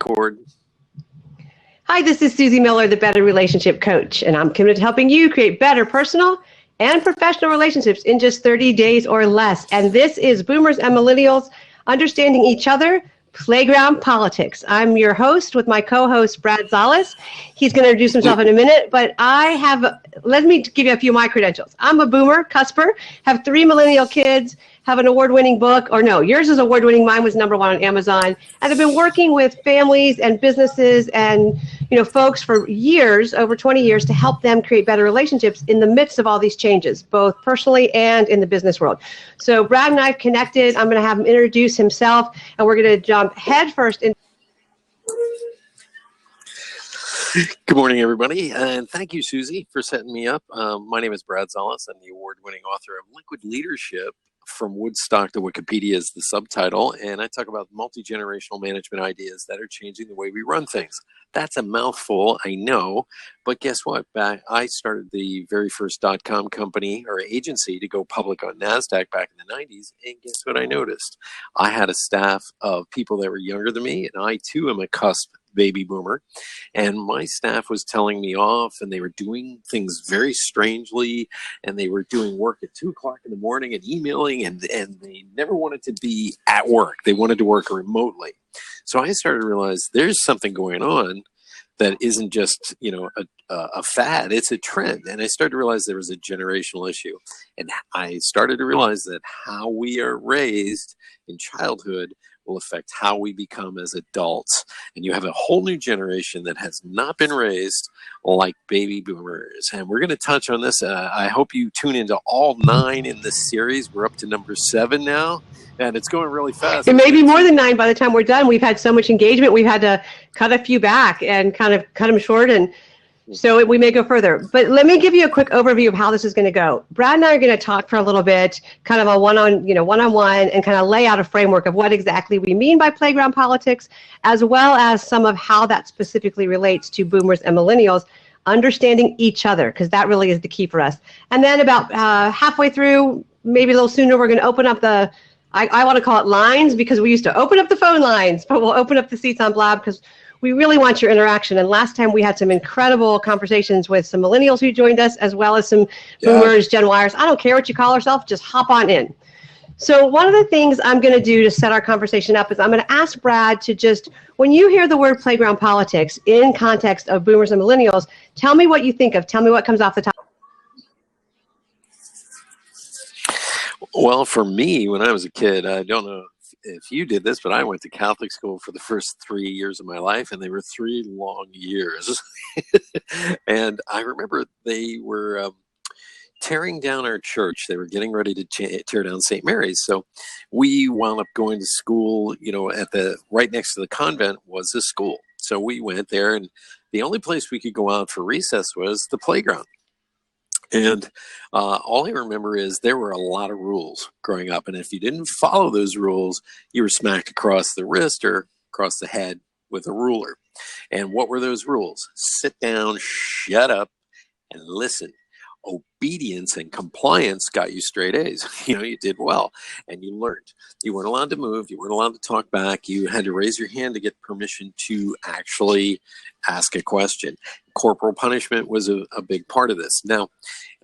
record. Hi, this is Susie Miller, the Better Relationship Coach, and I'm committed to helping you create better personal and professional relationships in just 30 days or less. And this is Boomers and Millennials Understanding Each Other, Playground Politics. I'm your host with my co-host, Brad Szollose. He's going to introduce himself in a minute, but let me give you a few of my credentials. I'm a boomer, cusper, have 3 millennial kids, have an award-winning book, or no, yours is award-winning, mine was #1 on Amazon, and I've been working with families and businesses and folks for years, over 20 years, to help them create better relationships in the midst of all these changes, both personally and in the business world. So Brad and I have connected. I'm going to have him introduce himself, and we're going to jump headfirst into. Good morning, everybody, and thank you, Susie, for setting me up. My name is Brad Szollose. I'm the award-winning author of Liquid Leadership, From Woodstock to Wikipedia is the subtitle, and I talk about multi-generational management ideas that are changing the way we run things. That's a mouthful, I know, but guess what? I started the very first .com company or agency to go public on NASDAQ back in the 90s, and guess what I noticed? I had a staff of people that were younger than me, and I too am a cusp baby boomer, and my staff was telling me off, and they were doing things very strangely, and they were doing work at 2 o'clock in the morning and emailing, and they never wanted to be at work. They wanted to work remotely. So I started to realize there's something going on that isn't just a fad, it's a trend. And I started to realize there was a generational issue, and I started to realize that how we are raised in childhood will affect how we become as adults. And you have a whole new generation that has not been raised like baby boomers. And we're going to touch on this. I hope you tune into all 9 in this series. We're up to number 7 now, and it's going really fast. It may be more than 9 by the time we're done. We've had so much engagement. We've had to cut a few back and kind of cut them short, and so we may go further. But let me give you a quick overview of how this is going to go. Brad and I are going to talk for a little bit, kind of a one-on-one, and kind of lay out a framework of what exactly we mean by playground politics, as well as some of how that specifically relates to boomers and millennials understanding each other, because that really is the key for us. And then about halfway through, maybe a little sooner, we're going to open up the, I want to call it lines, because we used to open up the phone lines, but we'll open up the seats on Blab, because we really want your interaction. And last time we had some incredible conversations with some millennials who joined us, as well as some boomers, Gen Yers. I don't care what you call yourself, just hop on in. So one of the things I'm going to do to set our conversation up is I'm going to ask Brad to just, when you hear the word playground politics in context of boomers and millennials, tell me what you think of. Tell me what comes off the top. Well, for me, when I was a kid, I don't know if you did this, but I went to Catholic school for the first 3 years of my life, and they were 3 long years. And I remember they were tearing down our church. They were getting ready to tear down St. Mary's. So we wound up going to school, right next to the convent was the school. So we went there, and the only place we could go out for recess was the playground. And all I remember is there were a lot of rules growing up. And if you didn't follow those rules, you were smacked across the wrist or across the head with a ruler. And what were those rules? Sit down, shut up, and listen. Obedience and compliance got you straight A's. You did well, and you learned. You weren't allowed to move. You weren't allowed to talk back. You had to raise your hand to get permission to actually ask a question. Corporal punishment was a big part of this. Now,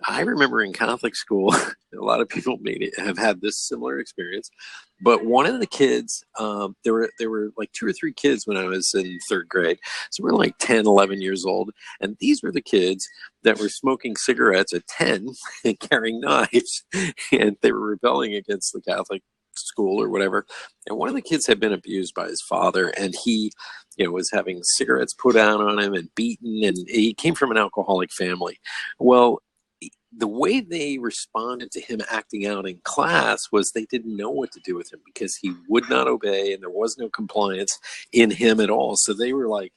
I remember in Catholic school, a lot of people have had this similar experience, but one of the kids, there were like 2 or 3 kids when I was in 3rd grade. So we're like 10, 11 years old. And these were the kids that were smoking cigarettes at 10 and carrying knives. And they were rebelling against the Catholic school or whatever. And one of the kids had been abused by his father, and he was having cigarettes put out on him and beaten, and he came from an alcoholic family. Well, the way they responded to him acting out in class was they didn't know what to do with him because he would not obey, and there was no compliance in him at all. So they were like,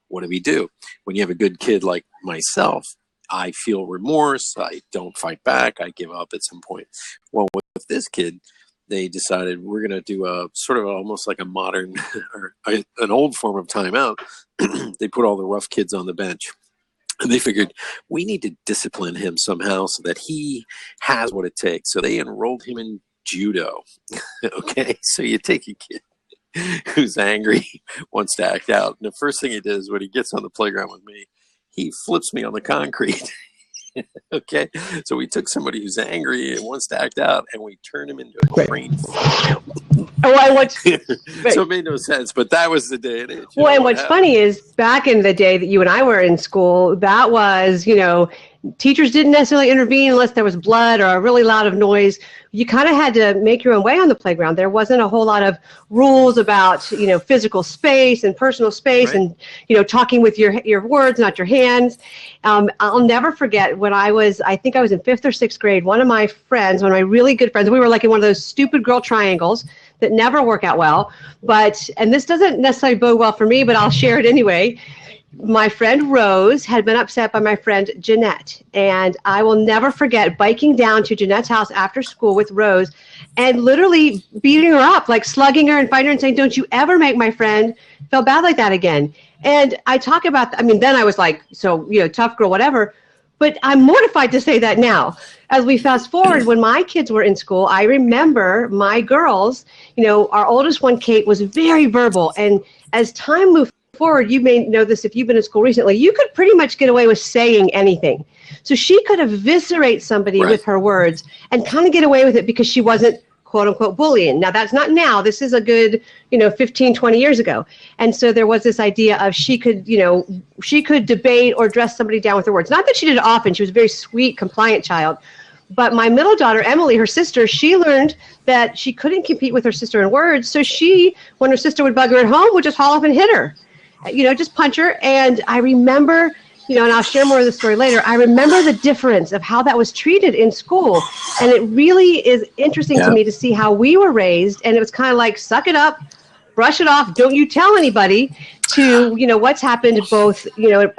what do we do? When you have a good kid like myself, I feel remorse. I don't fight back. I give up at some point. Well, with this kid, they decided we're going to do a sort of almost like a modern or an old form of timeout. They put all the rough kids on the bench. And they figured we need to discipline him somehow so that he has what it takes. So they enrolled him in judo. Okay, so you take a kid who's angry, wants to act out. And the first thing he does when he gets on the playground with me, he flips me on the concrete. Okay, so we took somebody who's angry and wants to act out, and we turned him into a trained fighter. So it made no sense, but that was the day and age. Well, and what's funny is back in the day that you and I were in school, that was, teachers didn't necessarily intervene unless there was blood or a really loud of noise. You kind of had to make your own way on the playground. There wasn't a whole lot of rules about, physical space and personal space, right, and, talking with your words, not your hands. I'll never forget when I think I was in 5th or 6th grade, one of my really good friends, we were like in one of those stupid girl triangles that never work out well. And this doesn't necessarily bode well for me, but I'll share it anyway. My friend Rose had been upset by my friend Jeanette, and I will never forget biking down to Jeanette's house after school with Rose and literally beating her up, like slugging her and fighting her and saying, "Don't you ever make my friend feel bad like that again." And I talk about, then I was like, tough girl, whatever, but I'm mortified to say that now. As we fast forward, when my kids were in school, I remember my girls, our oldest one, Kate, was very verbal, and as time moved forward, you may know this if you've been in school recently, you could pretty much get away with saying anything. So she could eviscerate somebody with her words and kind of get away with it because she wasn't, quote unquote, bullying. Now, that's not now. This is a good, 15, 20 years ago. And so there was this idea of she could debate or dress somebody down with her words. Not that she did it often. She was a very sweet, compliant child. But my middle daughter, Emily, her sister, she learned that she couldn't compete with her sister in words. So she, when her sister would bug her at home, would just haul off and hit her. Just punch her. And I remember, and I'll share more of the story later, I remember the difference of how that was treated in school. And it really is interesting to me to see how we were raised. And it was kind of like, suck it up, brush it off, don't you tell anybody, to, what's happened both,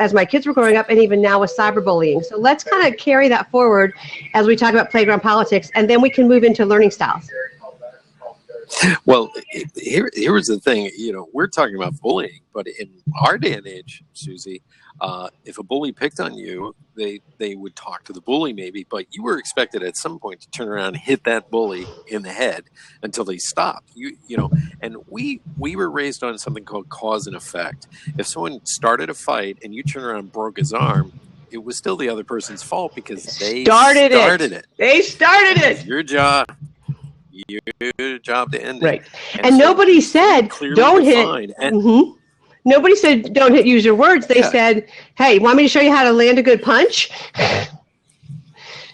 as my kids were growing up and even now with cyberbullying. So let's kind of carry that forward as we talk about playground politics, and then we can move into learning styles. Well, here's the thing, we're talking about bullying, but in our day and age, Susie, if a bully picked on you, they would talk to the bully maybe, but you were expected at some point to turn around and hit that bully in the head until they stopped. And we were raised on something called cause and effect. If someone started a fight and you turn around and broke his arm, it was still the other person's fault because they started it. They started it. Your job to end it. And so nobody said, don't hit. And nobody said, don't hit, use your words. They said, hey, want me to show you how to land a good punch?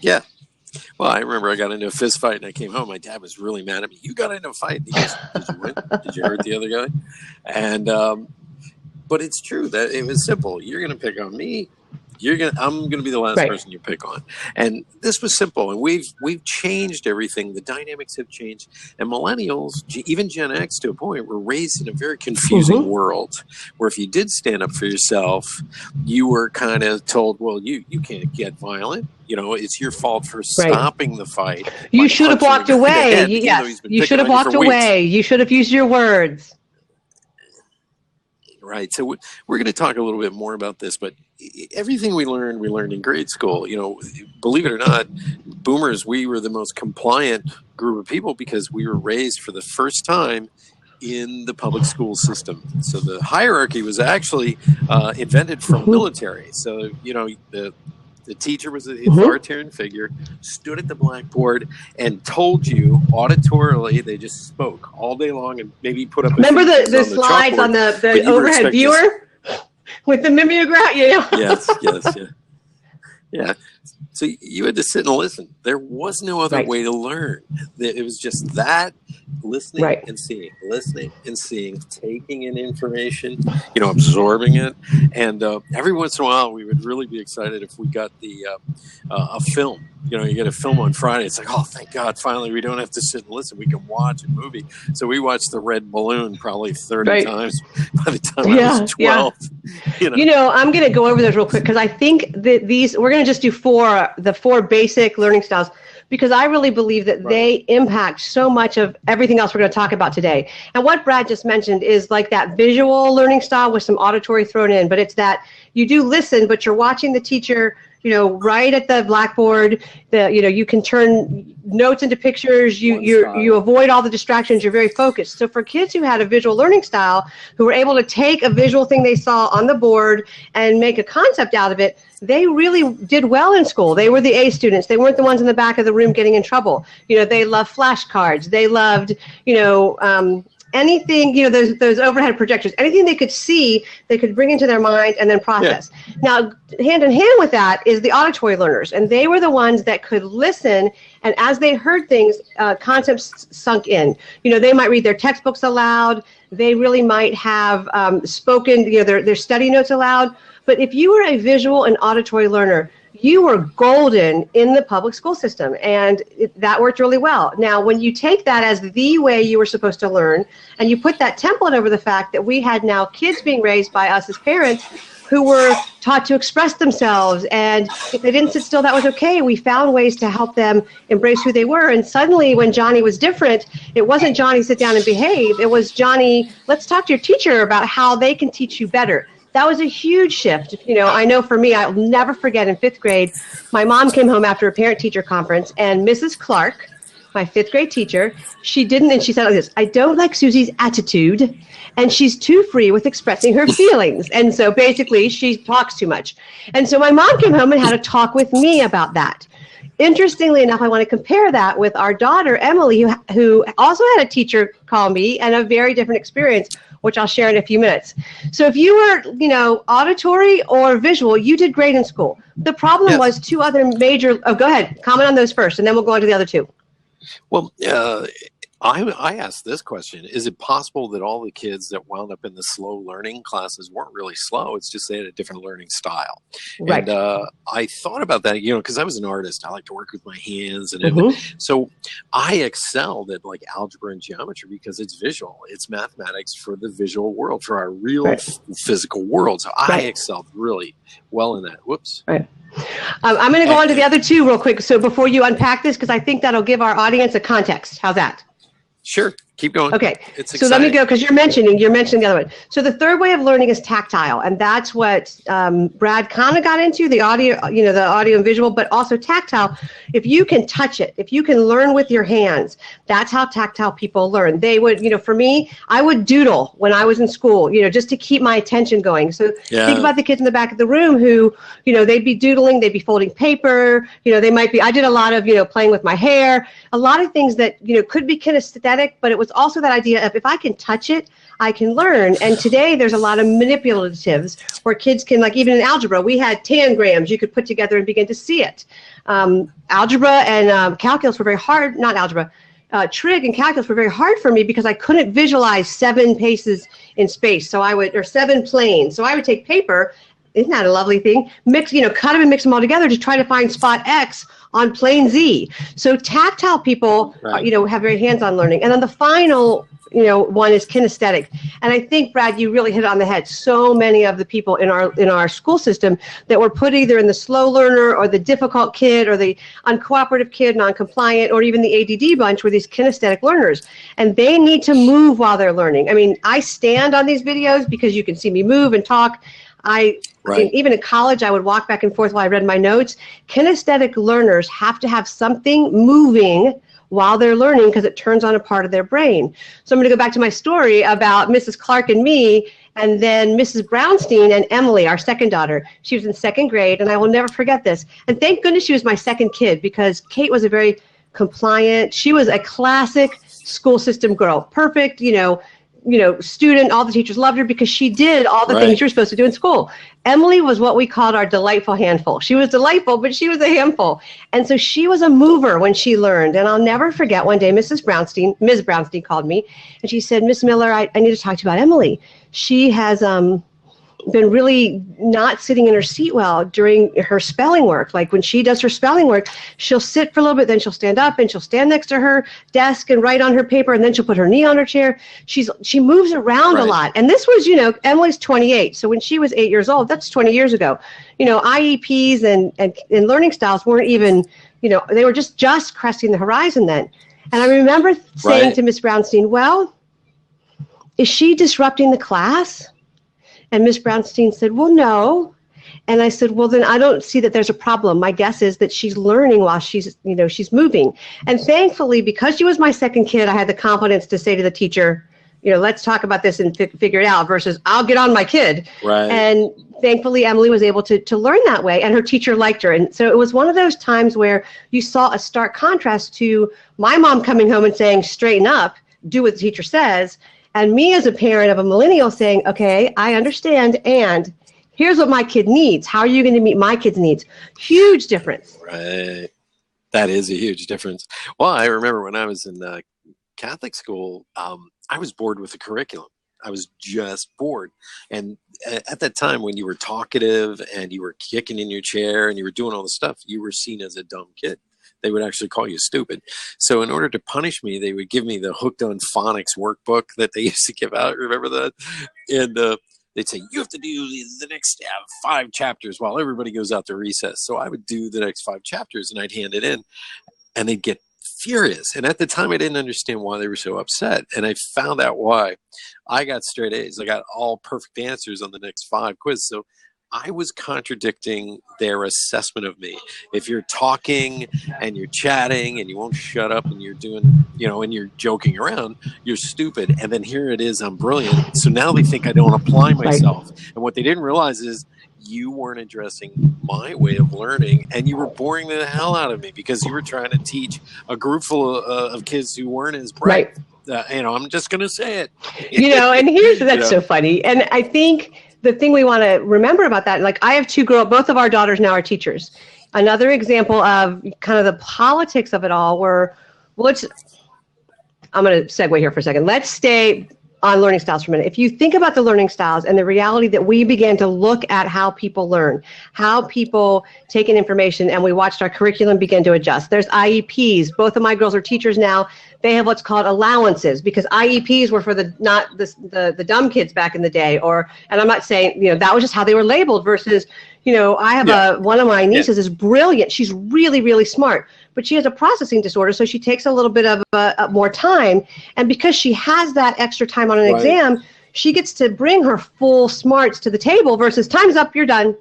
Yeah. Well, I remember I got into a fist fight and I came home. My dad was really mad at me. You got into a fight. He goes, did you win? Did you hurt the other guy? And, but it's true that it was simple. You're going to pick on me. I'm gonna be the last person you pick on, and this was simple. And we've changed everything. The dynamics have changed, and millennials, even Gen X to a point, were raised in a very confusing world, where if you did stand up for yourself, you were kind of told, well, you can't get violent. It's your fault for stopping the fight. You should have walked away. You should have walked away. You should have used your words. Right. So we're going to talk a little bit more about this, but everything we learned in grade school. Believe it or not, boomers, we were the most compliant group of people because we were raised for the first time in the public school system. So the hierarchy was actually invented from military. So, the teacher was an authoritarian figure, stood at the blackboard and told you auditorily. They just spoke all day long and maybe put up. Remember the slides on the overhead viewer with the mimeograph? Yeah. So you had to sit and listen. There was no other way to learn. It was just that listening and seeing, taking in information, absorbing it. And every once in a while, we would really be excited if we got a film. You get a film on Friday. It's like, oh, thank God, finally we don't have to sit and listen. We can watch a movie. So we watched The Red Balloon probably 30 times by the time I was 12. I'm going to go over those real quick because I think that we're going to just do the four basic learning styles, because I really believe that they impact so much of everything else we're going to talk about today. And what Brad just mentioned is like that visual learning style with some auditory thrown in, but it's that you do listen, but you're watching the teacher, right at the blackboard. You can turn notes into pictures. You avoid all the distractions. You're very focused. So for kids who had a visual learning style, who were able to take a visual thing they saw on the board and make a concept out of it, they really did well in school. They were the A students. They weren't the ones in the back of the room getting in trouble. They loved flashcards. They loved, anything, those overhead projectors, anything they could see, they could bring into their mind and then process. Yeah. Now, hand in hand with that is the auditory learners, and they were the ones that could listen, and as they heard things, concepts sunk in. They might read their textbooks aloud. They really might have spoken, their study notes aloud. But if you were a visual and auditory learner, you were golden in the public school system, and that worked really well. Now, when you take that as the way you were supposed to learn, and you put that template over the fact that we had now kids being raised by us as parents who were taught to express themselves, and if they didn't sit still, that was okay. We found ways to help them embrace who they were, and suddenly when Johnny was different, it wasn't Johnny, sit down and behave. It was Johnny, let's talk to your teacher about how they can teach you better. That was a huge shift. I know for me, I'll never forget in 5th grade, my mom came home after a parent-teacher conference, and Mrs. Clark, my 5th grade teacher, she said like this, I don't like Susie's attitude, and she's too free with expressing her feelings. And so basically, she talks too much. And so my mom came home and had a talk with me about that. Interestingly enough, I want to compare that with our daughter, Emily, who also had a teacher call me and a very different experience, which I'll share in a few minutes. So if you were, auditory or visual, you did great in school. The problem was two other major, go ahead, comment on those first, and then we'll go on to the other two. Well, I asked this question. Is it possible that all the kids that wound up in the slow learning classes weren't really slow? It's just they had a different learning style. Right. And I thought about that, because I was an artist. I like to work with my hands. And so I excelled at like algebra and geometry because it's visual. It's mathematics for the visual world, for our real physical world. So I excelled really well in that. Whoops. Right. I'm going to go on to the other two real quick. So before you unpack this, because I think that'll give our audience a context. How's that? Sure. Keep going. Okay. So let me go, because you're mentioning the other one. So the third way of learning is tactile, and that's what Brad kind of got into, the audio, the audio and visual, but also tactile. If you can touch it, if you can learn with your hands, that's how tactile people learn. They would, for me, I would doodle when I was in school, just to keep my attention going. So think about the kids in the back of the room who, they'd be doodling, they'd be folding paper, they might be, I did a lot of, playing with my hair, a lot of things that, could be kinesthetic, but it was also that idea of if I can touch it, I can learn. And today there's a lot of manipulatives where kids can, like even in algebra, we had tangrams you could put together and begin to see it. Algebra and calculus were very hard, not algebra, trig and calculus were very hard for me because I couldn't visualize 7 paces in space. Or 7 planes. So I would take paper, isn't that a lovely thing? Mix, cut them and mix them all together to try to find spot X on plane Z. So tactile people, have very hands-on learning. And then the final, one is kinesthetic. And I think, Brad, you really hit it on the head. So many of the people in our school system that were put either in the slow learner or the difficult kid or the uncooperative kid, non-compliant, or even the ADD bunch were these kinesthetic learners. And they need to move while they're learning. I mean, I stand on these videos because you can see me move and talk. Even in college, I would walk back and forth while I read my notes. Kinesthetic learners have to have something moving while they're learning because it turns on a part of their brain. So I'm going to go back to my story about Mrs. Clark and me, and then Mrs. Brownstein and Emily, our second daughter. She was in 2nd grade, and I will never forget this. And thank goodness she was my second kid, because Kate was a very compliant, she was a classic school system girl. Perfect, student, all the teachers loved her because she did all the things you're supposed to do in school. Emily was what we called our delightful handful. She was delightful, but she was a handful. And so she was a mover when she learned. And I'll never forget one day, Ms. Brownstein called me and she said, Miss Miller, I need to talk to you about Emily. She has been really not sitting in her seat well during her spelling work. Like when she does her spelling work, she'll sit for a little bit, then she'll stand up and she'll stand next to her desk and write on her paper, and then she'll put her knee on her chair. She moves around a lot. And this was, Emily's 28. So when she was 8 years old, that's 20 years ago. IEPs and learning styles weren't even, they were just cresting the horizon then. And I remember saying to Miss Brownstein, well, is she disrupting the class? And Miss Brownstein said, well, no. And I said, well, then I don't see that there's a problem. My guess is that she's learning while she's moving. And thankfully, because she was my second kid, I had the confidence to say to the teacher, let's talk about this and figure it out versus I'll get on my kid. Right. And thankfully, Emily was able to learn that way, and her teacher liked her. And so it was one of those times where you saw a stark contrast to my mom coming home and saying, straighten up, do what the teacher says, and me as a parent of a millennial saying, okay, I understand, and here's what my kid needs. How are you going to meet my kid's needs? Huge difference. Right. That is a huge difference. Well, I remember when I was in Catholic school, I was bored with the curriculum. I was just bored. And at that time, when you were talkative and you were kicking in your chair and you were doing all the stuff, you were seen as a dumb kid. They would actually call you stupid. So in order to punish me, they would give me the Hooked on Phonics workbook that they used to give out. Remember that? And they'd say, you have to do the next 5 chapters while everybody goes out to recess. So I would do the next 5 chapters and I'd hand it in, and they'd get furious. And at the time, I didn't understand why they were so upset. And I found out why. I got straight A's. I got all perfect answers on the next 5 quizzes. So I was contradicting their assessment of me. If you're talking and you're chatting and you won't shut up and you're doing, and you're joking around, you're stupid. And then here it is, I'm brilliant. So now they think I don't apply myself. Right. And what they didn't realize is you weren't addressing my way of learning, and you were boring the hell out of me because you were trying to teach a group full of kids who weren't as bright. Right. I'm just going to say it. And that's so funny. And I think the thing we want to remember about that, like I have 2 girls, both of our daughters now are teachers. Another example of kind of the politics of it all were, I'm going to segue here for a second. Let's stay on learning styles for a minute. If you think about the learning styles and the reality that we began to look at how people learn, how people take in information, and we watched our curriculum begin to adjust. There's IEPs. Both of my girls are teachers now. They have what's called allowances because IEPs were for the dumb kids back in the day. And I'm not saying, that was just how they were labeled versus, I have one of my nieces is brilliant. She's really, really smart, but she has a processing disorder. So she takes a little bit of more time. And because she has that extra time on an exam, she gets to bring her full smarts to the table versus time's up, you're done.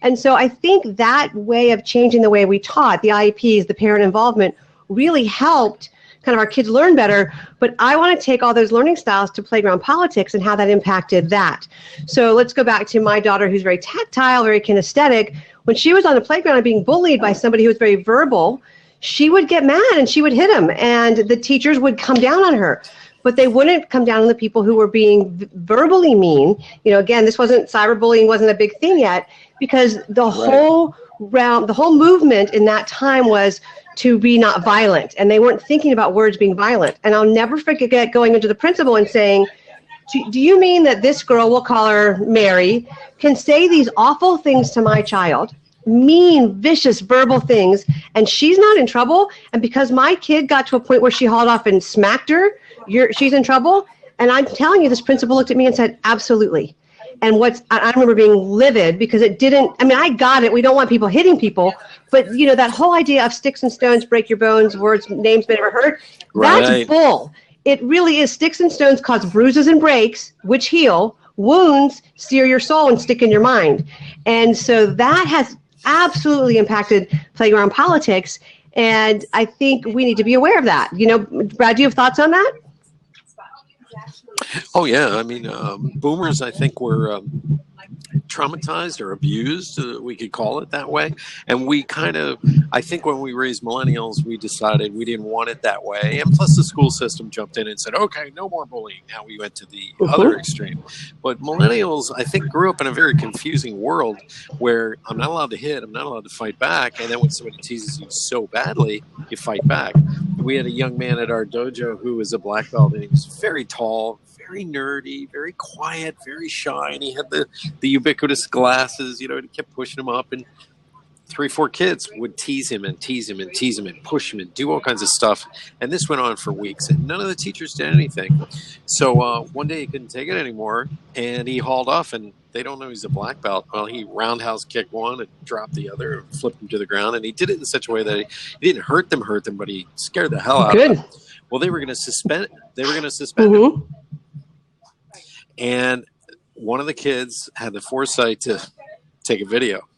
And so I think that way of changing the way we taught, the IEPs, the parent involvement, really helped kind of our kids learn better. But I want to take all those learning styles to playground politics and how that impacted that. So let's go back to my daughter, who's very tactile, very kinesthetic. When she was on the playground and being bullied by somebody who was very verbal, she would get mad and she would hit him, and the teachers would come down on her. But they wouldn't come down on the people who were being verbally mean. Again, cyberbullying wasn't a big thing yet, because the whole movement in that time was to be not violent, and they weren't thinking about words being violent. And I'll never forget going into the principal and saying, do you mean that this girl, we'll call her Mary, can say these awful things to my child, mean, vicious, verbal things, and she's not in trouble? And because my kid got to a point where she hauled off and smacked her, she's in trouble? And I'm telling you, this principal looked at me and said, absolutely. And I remember being livid because I got it. We don't want people hitting people, but that whole idea of sticks and stones break your bones, words, names may never hurt. That's bull. It really is. Sticks and stones cause bruises and breaks, which heal. Wounds sear your soul and stick in your mind. And so that has absolutely impacted playground politics. And I think we need to be aware of that. Brad, do you have thoughts on that? Oh, yeah. I mean, boomers, I think, were traumatized or abused, we could call it that way. And we I think when we raised millennials, we decided we didn't want it that way. And plus the school system jumped in and said, okay, no more bullying. Now we went to the other extreme. But millennials, I think, grew up in a very confusing world where I'm not allowed to hit, I'm not allowed to fight back. And then when somebody teases you so badly, you fight back. We had a young man at our dojo who was a black belt, and he was very tall, very nerdy, very quiet, very shy, and he had the ubiquitous glasses, and he kept pushing him up, and 3 or 4 kids would tease him and tease him and tease him and push him and do all kinds of stuff. And this went on for weeks, and none of the teachers did anything. So one day he couldn't take it anymore, and he hauled off, and they don't know he's a black belt. Well, he roundhouse kicked one and dropped the other and flipped him to the ground, and he did it in such a way that he didn't hurt them, but he scared the hell out of them. Well, they were going to suspend him. And one of the kids had the foresight to take a video.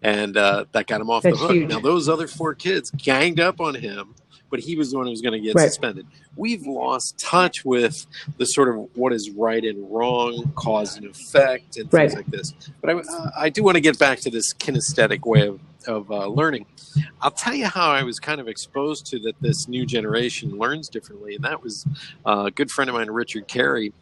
And that got him off the hook. Huge. Now, those other 4 kids ganged up on him, but he was the one who was going to get suspended. We've lost touch with the sort of what is right and wrong, cause and effect, and things like this. But I do want to get back to this kinesthetic way of learning. I'll tell you how I was kind of exposed to that this new generation learns differently, and that was a good friend of mine, Richard Carey.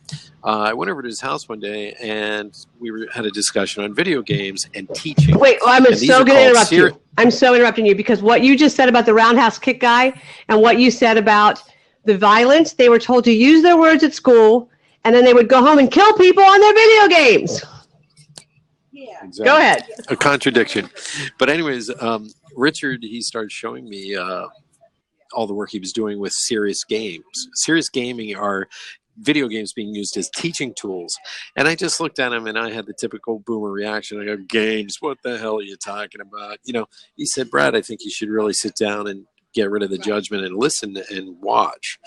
I went over to his house one day, and we had a discussion on video games and teaching. Wait, I'm so going to interrupt you. I'm so interrupting you because what you just said about the roundhouse kick guy and what you said about the violence, they were told to use their words at school, and then they would go home and kill people on their video games. Yeah. Exactly. Go ahead. A contradiction. But anyways, Richard, he started showing me all the work he was doing with serious games. Serious gaming are video games being used as teaching tools. And I just looked at him and I had the typical boomer reaction. I go, games, what the hell are you talking about? You know, he said, Brad, I think you should really sit down and get rid of the judgment and listen and watch.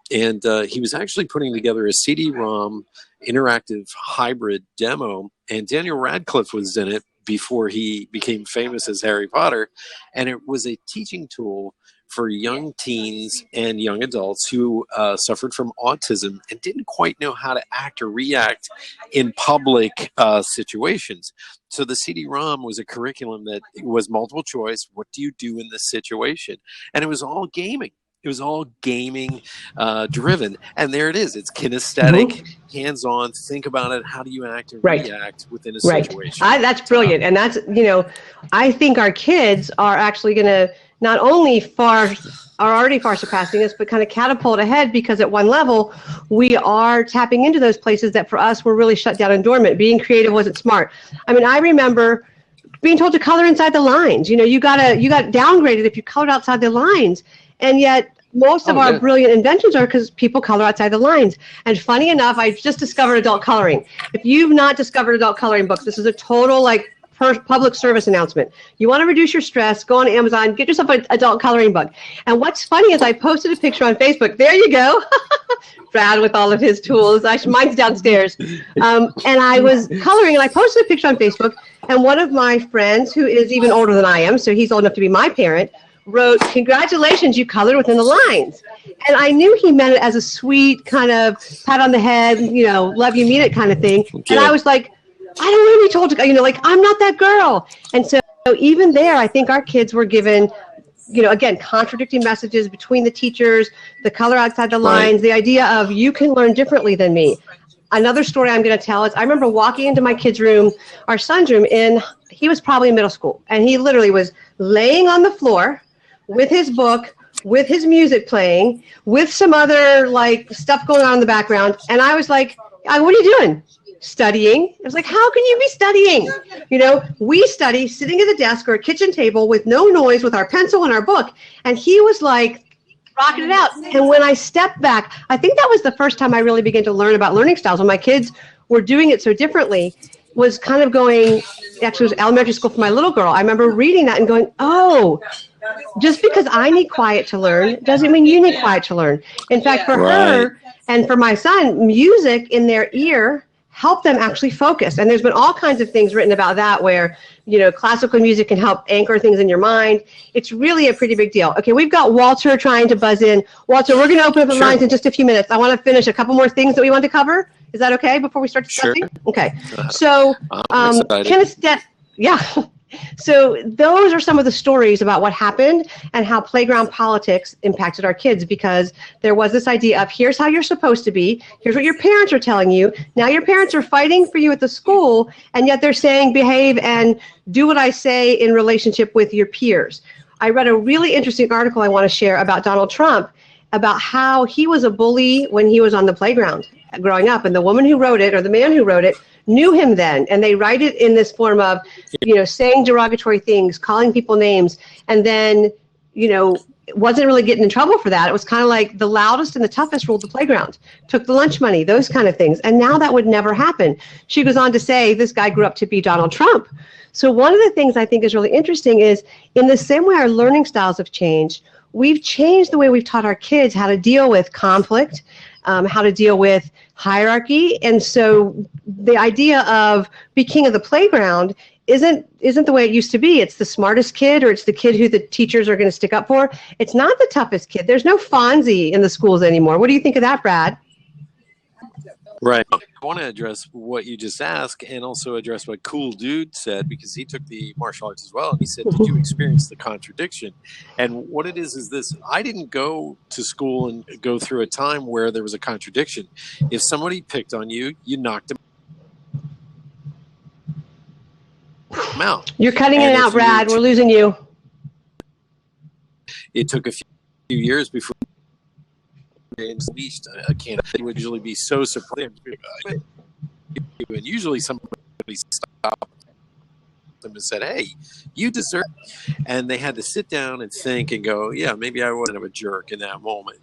And he was actually putting together a CD-ROM interactive hybrid demo, and Daniel Radcliffe was in it before he became famous as Harry Potter. And it was a teaching tool for young teens and young adults who suffered from autism and didn't quite know how to act or react in public situations. So the CD-ROM was a curriculum that was multiple choice. What do you do in this situation? And it was all gaming. It was all gaming driven. And there it is. It's kinesthetic, hands-on. Think about it. How do you act and react within a situation? That's brilliant. And that's, you know, I think our kids are actually going to not only are already far surpassing us, but kind of catapult ahead because at one level, we are tapping into those places that for us were really shut down and dormant. Being creative wasn't smart. I mean, I remember being told to color inside the lines. You know, you got downgraded if you colored outside the lines. And yet most of our brilliant inventions are because people color outside the lines. And funny enough, I just discovered adult coloring. If you've not discovered adult coloring books, this is a total public service announcement. You want to reduce your stress, go on Amazon, get yourself an adult coloring book. And what's funny is I posted a picture on Facebook. There you go. Brad with all of his tools. Mine's downstairs. And I was coloring, and I posted a picture on Facebook. And one of my friends, who is even older than I am, so he's old enough to be my parent, wrote, "Congratulations, you colored within the lines." And I knew he meant it as a sweet kind of pat on the head, you know, love you, mean it kind of thing. And I was like, I don't want to be told to, you know, like, I'm not that girl. And so even there, I think our kids were given, you know, again, contradicting messages between the teachers, the color outside the lines, the idea of you can learn differently than me. Another story I'm going to tell is I remember walking into my kid's room, our son's room, and he was probably in middle school. And he literally was laying on the floor with his book, with his music playing, with some other stuff going on in the background. And I was like, what are you doing? Studying. I was like, how can you be studying? You know, we study sitting at a desk or a kitchen table with no noise with our pencil and our book. And he was like rocking it out. And when I stepped back, I think that was the first time I really began to learn about learning styles. When my kids were doing it so differently, was kind of going, actually it was elementary school for my little girl. I remember reading that and going, oh, just because I need quiet to learn doesn't mean you need quiet to learn. In fact, for her and for my son, music in their ear help them actually focus. And there's been all kinds of things written about that where, you know, classical music can help anchor things in your mind. It's really a pretty big deal. Okay, we've got Walter trying to buzz in. Walter, we're going to open up the lines in just a few minutes. I want to finish a couple more things that we want to cover. Is that okay before we start discussing? Okay. So, So those are some of the stories about what happened and how playground politics impacted our kids, because there was this idea of here's how you're supposed to be. Here's what your parents are telling you. Now your parents are fighting for you at the school, and yet they're saying behave and do what I say in relationship with your peers. I read a really interesting article I want to share about Donald Trump, about how he was a bully when he was on the playground growing up. And the woman who wrote it, or the man who wrote it, knew him then, and they write it in this form of, you know, saying derogatory things, calling people names, and then, you know, wasn't really getting in trouble for that. It was kind of like the loudest and the toughest ruled the playground, took the lunch money, those kind of things. And now that would never happen. She goes on to say this guy grew up to be Donald Trump. So one of the things I think is really interesting is in the same way our learning styles have changed, we've changed the way we've taught our kids how to deal with conflict, how to deal with hierarchy. And so the idea of be king of the playground isn't the way it used to be. It's the smartest kid, or it's the kid who the teachers are going to stick up for. It's not the toughest kid. There's no Fonzie in the schools anymore. What do you think of that, Brad? Right. I want to address what you just asked and also address what Cool Dude said, because he took the martial arts as well. And he said, did you experience the contradiction? And what it is this: I didn't go to school and go through a time where there was a contradiction. If somebody picked on you, you knocked them out. You're cutting it out, Brad. We're losing you. It took a few years before unleashed a can. It would usually be so surprised, and usually somebody stopped them and said, "Hey, you deserve," and they had to sit down and think and go, "Yeah, maybe I wasn't a jerk in that moment,"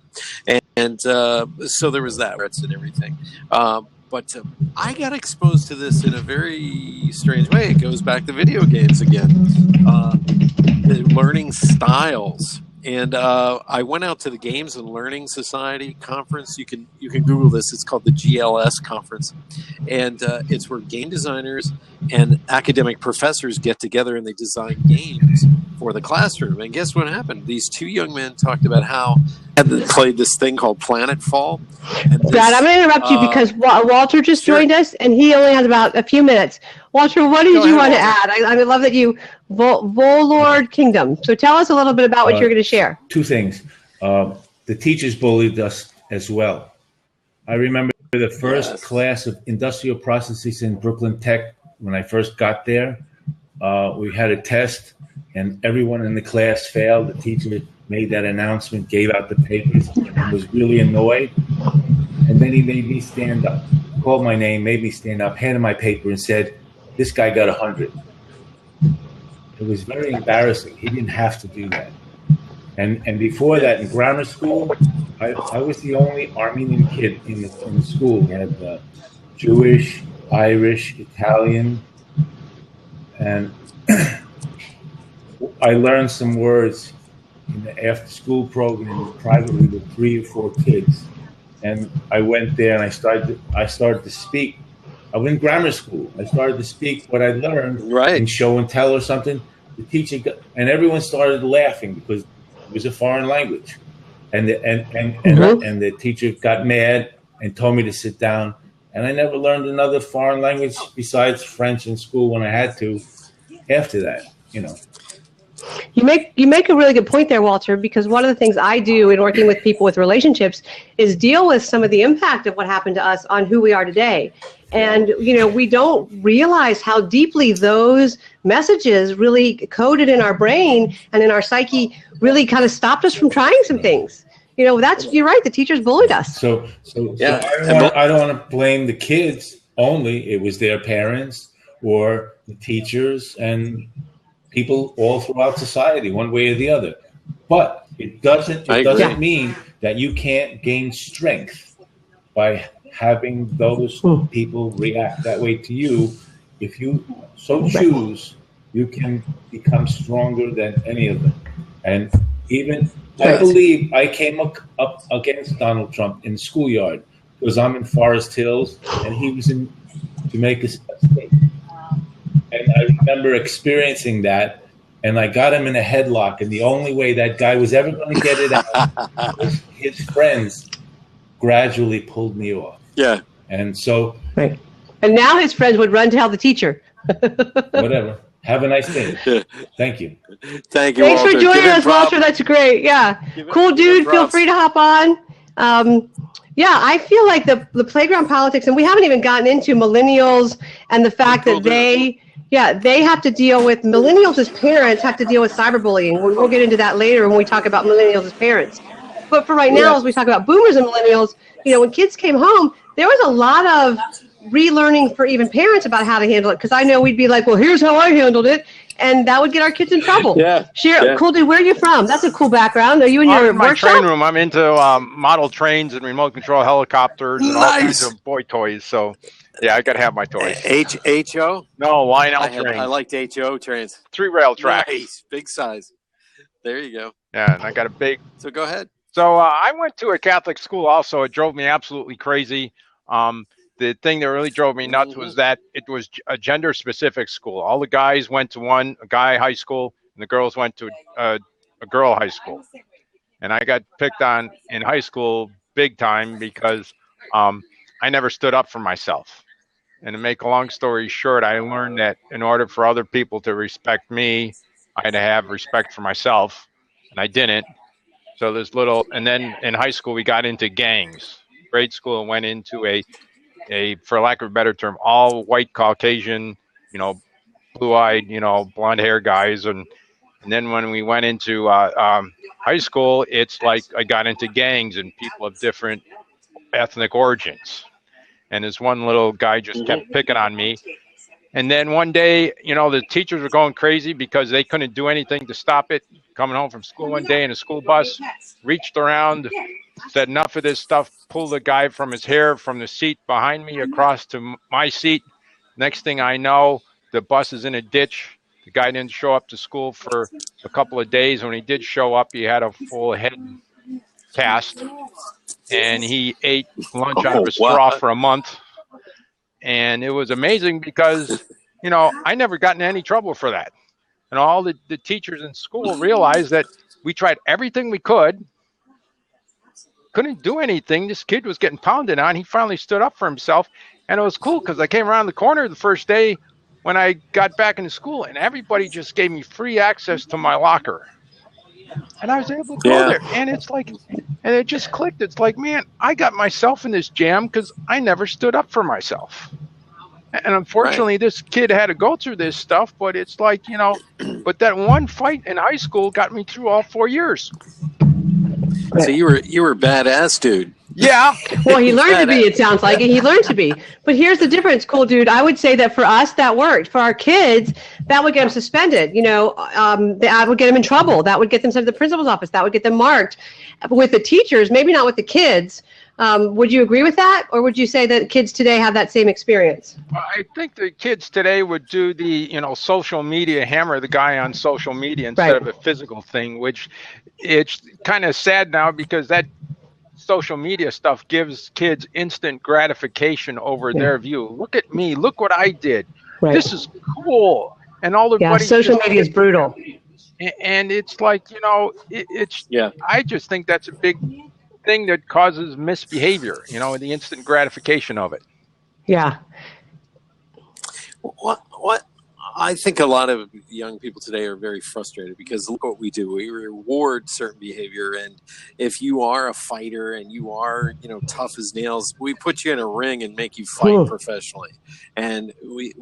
and so there was that and everything. But I got exposed to this in a very strange way. It goes back to video games again, the learning styles. And I went out to the Games and Learning Society conference. You can Google this. It's called the GLS conference, and it's where game designers and academic professors get together and they design games for the classroom. And guess what happened? These two young men talked about how they played this thing called Planetfall. And Brad, I'm going to interrupt you because Walter just joined us, and he only has about a few minutes. Walter, what did you want to add? I love that you Volord Kingdom. So tell us a little bit about what you're going to share. Two things. The teachers bullied us as well. I remember the first class of industrial processes in Brooklyn Tech when I first got there. We had a test, and everyone in the class failed. The teacher made that announcement, gave out the papers, and was really annoyed. And then he made me stand up, called my name, made me stand up, handed my paper, and said, "This guy got 100." It was very embarrassing. He didn't have to do that. And before that, in grammar school, I was the only Armenian kid in the school. We had Jewish, Irish, Italian, and I learned some words in the after-school program privately with 3 or 4 kids. And I went there and I started to speak. I was in grammar school. I started to speak what I learned in show and tell or something. The teacher and everyone started laughing because it was a foreign language, and the teacher got mad and told me to sit down. And I never learned another foreign language besides French in school when I had to. After that, You make a really good point there, Walter, because one of the things I do in working with people with relationships is deal with some of the impact of what happened to us on who we are today. And, we don't realize how deeply those messages really coded in our brain and in our psyche really kind of stopped us from trying some things. You're right. The teachers bullied us. So I don't want to blame the kids only. It was their parents or the teachers and people all throughout society, one way or the other. But it doesn't mean that you can't gain strength by having those people react that way to you. If you so choose, you can become stronger than any of them. And even I believe I came up against Donald Trump in the schoolyard because I'm in Forest Hills and he was in Jamaica State. And I remember experiencing that, and I got him in a headlock, and the only way that guy was ever going to get it out was his friends gradually pulled me off. Yeah. And so... Right. And now his friends would run tell the teacher. Whatever. Have a nice day. Thank you. Thank you, Thanks Walter. for joining us, Walter. That's great. Yeah. Cool dude. Feel free to hop on. I feel like the playground politics, and we haven't even gotten into millennials and the fact that they have to deal with, millennials as parents have to deal with cyberbullying. We'll get into that later when we talk about millennials as parents. But for right now, as we talk about boomers and millennials, when kids came home, there was a lot of relearning for even parents about how to handle it. Because I know we'd be like, well, here's how I handled it. And that would get our kids in trouble. Cool dude, where are you from? That's a cool background. Are you in your my workshop? train room. I'm into model trains and remote control helicopters and all kinds of boy toys. So, yeah, I got to have my toys. HO? No, Lionel trains. I liked HO trains. 3-rail tracks. Nice. Big size. There you go. Yeah, and I got a big... So go ahead. So I went to a Catholic school also. It drove me absolutely crazy. The thing that really drove me nuts was that it was a gender-specific school. All the guys went to a guy high school, and the girls went to a girl high school. And I got picked on in high school big time because I never stood up for myself. And to make a long story short, I learned that in order for other people to respect me, I had to have respect for myself, and I didn't. So and then in high school, we got into gangs. Grade school went into a, for lack of a better term, all white Caucasian, blue-eyed, blonde hair guys. And then when we went into high school, it's like I got into gangs and people of different ethnic origins. And this one little guy just kept picking on me. And then one day, the teachers were going crazy because they couldn't do anything to stop it. Coming home from school one day in a school bus, reached around, said enough of this stuff, pulled the guy from his hair from the seat behind me across to my seat. Next thing I know, the bus is in a ditch. The guy didn't show up to school for a couple of days. When he did show up, he had a full head cast, and he ate lunch out of a straw for a month. And it was amazing because, I never got in any trouble for that. And all the teachers in school realized that we tried everything we couldn't do anything. This kid was getting pounded on. He finally stood up for himself. And it was cool because I came around the corner the first day when I got back into school, and everybody just gave me free access to my locker. And I was able to go there. And it's like, and it just clicked. It's like, man, I got myself in this jam because I never stood up for myself. And unfortunately, this kid had to go through this stuff, but it's like, but that one fight in high school got me through all 4 years. So you were badass, dude. Yeah. Well, he learned to be, it sounds like, and he learned to be. But here's the difference, cool dude. I would say that for us, that worked. For our kids, that would get them suspended. That would get them in trouble. That would get them sent to the principal's office. That would get them marked. With the teachers, maybe not with the kids. Would you agree with that? Or would you say that kids today have that same experience? I think the kids today would do the, social media, hammer the guy on social media instead of a physical thing, which it's kind of sad now because that social media stuff gives kids instant gratification over their view. Look at me. Look what I did. Right. This is cool. And all their buddies. Social media is brutal. And it's like, I just think that's a big thing that causes misbehavior, the instant gratification of it. Yeah. What I think a lot of young people today are very frustrated because look what we do. We reward certain behavior, and if you are a fighter and you are, tough as nails, we put you in a ring and make you fight professionally. And we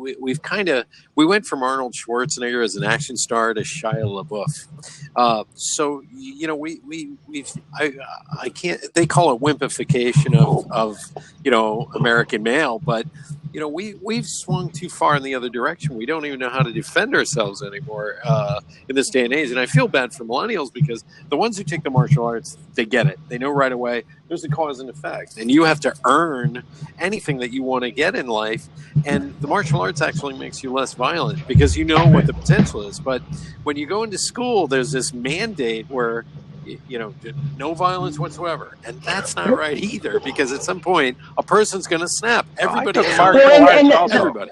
went from Arnold Schwarzenegger as an action star to Shia LaBeouf. So I can't. They call it wimpification of American male, but we've swung too far in the other direction. We don't even know how to defend ourselves anymore in this day and age. And I feel bad for millennials because the ones who take the martial arts, they get it. They know right away there's a cause and effect. And you have to earn anything that you want to get in life. And the martial arts actually makes you less violent because you know what the potential is. But when you go into school, there's this mandate where no violence whatsoever. And that's not right either, because at some point, a person's going to snap. Everybody. Everybody.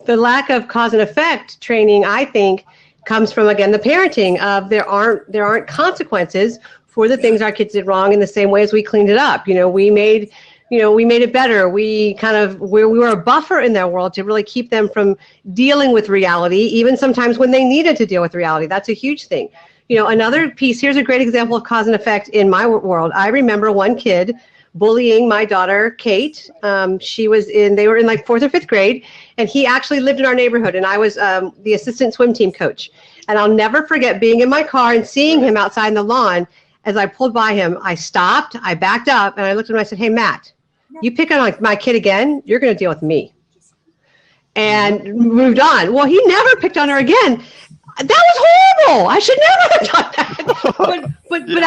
The lack of cause and effect training, I think, comes from, again, the parenting of there aren't consequences for the things our kids did wrong in the same way as we cleaned it up. We made it better. We were a buffer in their world to really keep them from dealing with reality, even sometimes when they needed to deal with reality. That's a huge thing. Another piece, here's a great example of cause and effect in my world. I remember one kid bullying my daughter, Kate. They were in like 4th or 5th grade, and he actually lived in our neighborhood, and I was the assistant swim team coach. And I'll never forget being in my car and seeing him outside in the lawn. As I pulled by him, I stopped, I backed up, and I looked at him and I said, "Hey, Matt, you pick on my kid again, you're going to deal with me." And moved on. Well, he never picked on her again. That was horrible. I should never have done that. But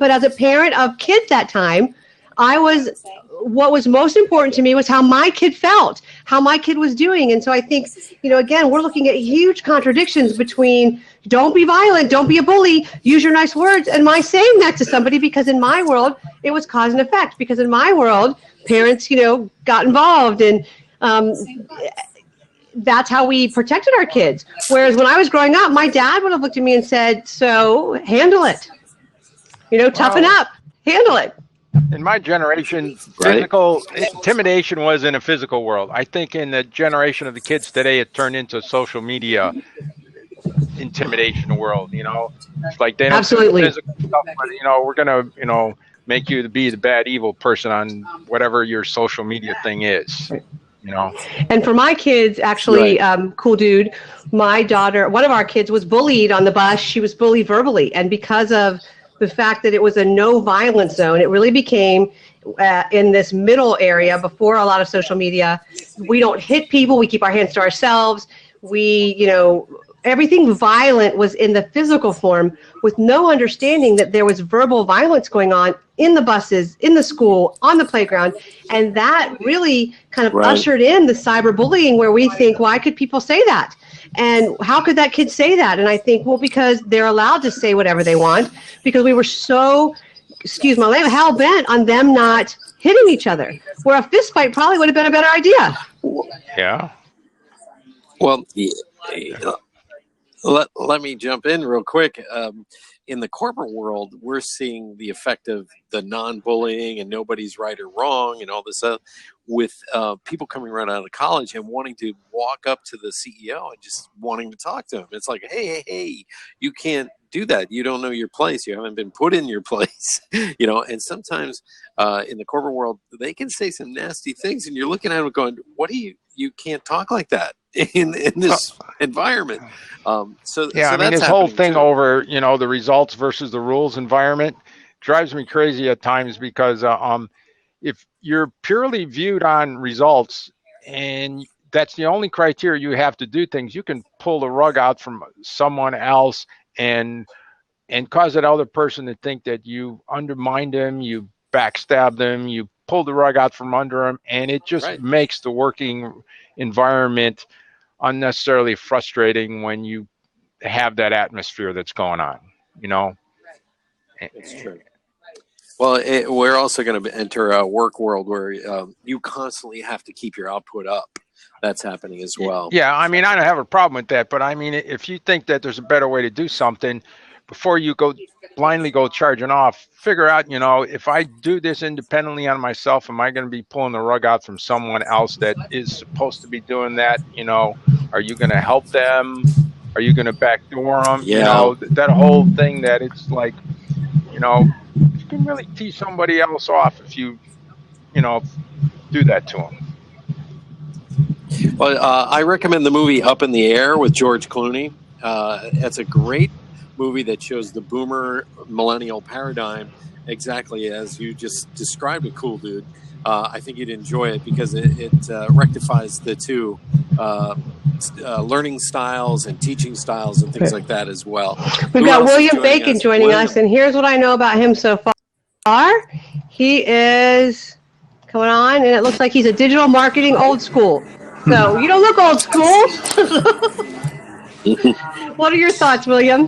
as a parent of kids that time, I was what was most important to me was how my kid felt, how my kid was doing. And so I think, again, we're looking at huge contradictions between don't be violent, don't be a bully, use your nice words, and my saying that to somebody, because in my world, it was cause and effect. Because in my world, parents, got involved, and that's how we protected our kids. Whereas when I was growing up, my dad would have looked at me and said, so handle it, toughen up, handle it. In my generation, physical intimidation was in a physical world. I think in the generation of the kids today, it turned into social media intimidation world. It's like they don't do physical stuff, but we're gonna make you to be the bad evil person on whatever your social media thing is. And for my kids, actually, cool dude, my daughter, one of our kids was bullied on the bus. She was bullied verbally, and because of the fact that it was a no violence zone, it really became in this middle area before a lot of social media. We don't hit people. We keep our hands to ourselves. Everything violent was in the physical form, with no understanding that there was verbal violence going on in the buses, in the school, on the playground. And that really kind of ushered in the cyberbullying, where we think, why could people say that? And how could that kid say that? And I think, well, because they're allowed to say whatever they want, because we were so, excuse my language, hell-bent on them not hitting each other, where a fist fight probably would have been a better idea. Yeah. Well, let me jump in real quick. In the corporate world, we're seeing the effect of the non-bullying and nobody's right or wrong and all this stuff, with people coming right out of college and wanting to walk up to the CEO and just wanting to talk to him. It's like, hey, you can't do that. You don't know your place. You haven't been put in your place. And sometimes in the corporate world, they can say some nasty things, and you're looking at them going, what do you can't talk like that in this environment. So this whole thing over, the results versus the rules environment drives me crazy at times, because if you're purely viewed on results and that's the only criteria you have to do things, you can pull the rug out from someone else and cause that other person to think that you undermined them, you backstab them, you pull the rug out from under them, and it just makes the working environment unnecessarily frustrating when you have that atmosphere that's going on. It's true. Well, we're also going to enter a work world where you constantly have to keep your output up. That's happening as well. Yeah, I don't have a problem with that, but if you think that there's a better way to do something, before you blindly go charging off, figure out, if I do this independently on myself, am I going to be pulling the rug out from someone else that is supposed to be doing that? Are you going to help them? Are you going to backdoor them? Yeah. That whole thing that it's like, you can really tee somebody else off if you, do that to them. Well, I recommend the movie Up in the Air with George Clooney. It's a great movie that shows the boomer millennial paradigm exactly as you just described it, cool dude. I think you'd enjoy it because it rectifies the two learning styles and teaching styles and things like that as well. We've got William Bacon joining us, and here's what I know about him so far. He is coming on, and it looks like he's a digital marketing old school. So you don't look old school. What are your thoughts, William?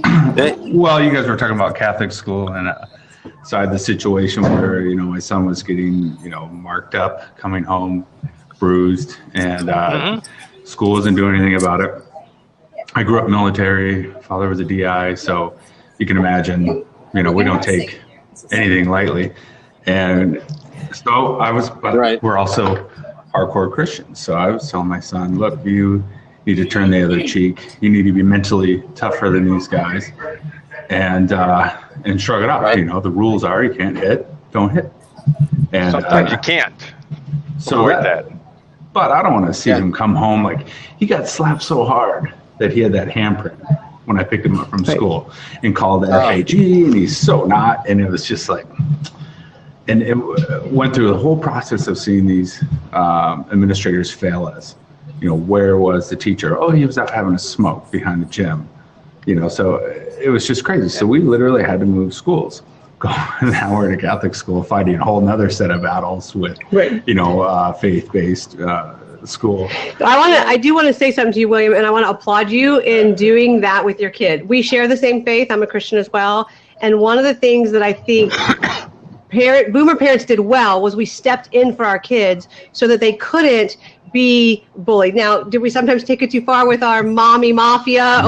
Well, you guys were talking about Catholic school, and so I had the situation where, my son was getting, marked up, coming home, bruised, and school wasn't doing anything about it. I grew up military, father was a DI, so you can imagine, we don't take anything lightly. And so we're also hardcore Christians. So I was telling my son, look, you need to turn the other cheek. You need to be mentally tougher than these guys, and shrug it off. The rules are you can't hit, don't hit. And sometimes you can't. So that. But I don't want to see him come home like he got slapped so hard that he had that handprint when I picked him up from school and called the FAG, and he's so not. And it was just like, and it went through the whole process of seeing these administrators fail us. Where was the teacher? Oh, he was out having a smoke behind the gym. So it was just crazy. So we literally had to move schools. now we're at a Catholic school fighting a whole nother set of battles with, faith-based school. I do want to say something to you, William, and I want to applaud you in doing that with your kid. We share the same faith. I'm a Christian as well. And one of the things that I think boomer parents did well was we stepped in for our kids so that they couldn't be bullied. Now, did we sometimes take it too far with our mommy mafia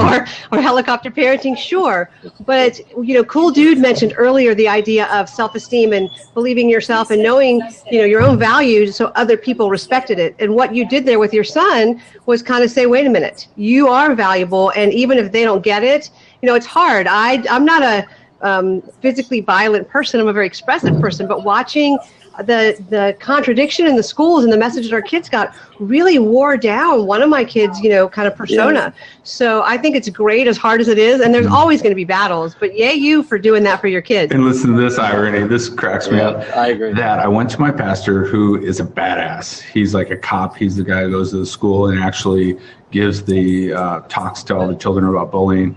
or helicopter parenting? Sure. But, Cool Dude mentioned earlier the idea of self-esteem and believing yourself and knowing, your own values so other people respected it. And what you did there with your son was kind of say, wait a minute, you are valuable. And even if they don't get it, it's hard. I'm not a physically violent person. I'm a very expressive person, but watching the contradiction in the schools and the messages our kids got really wore down one of my kids, kind of persona. Yeah. So I think it's great, as hard as it is, and there's always going to be battles, but yay you for doing that for your kids. And listen to this irony. This cracks me up. I agree. That I went to my pastor, who is a badass. He's like a cop. He's the guy who goes to the school and actually gives the talks to all the children about bullying.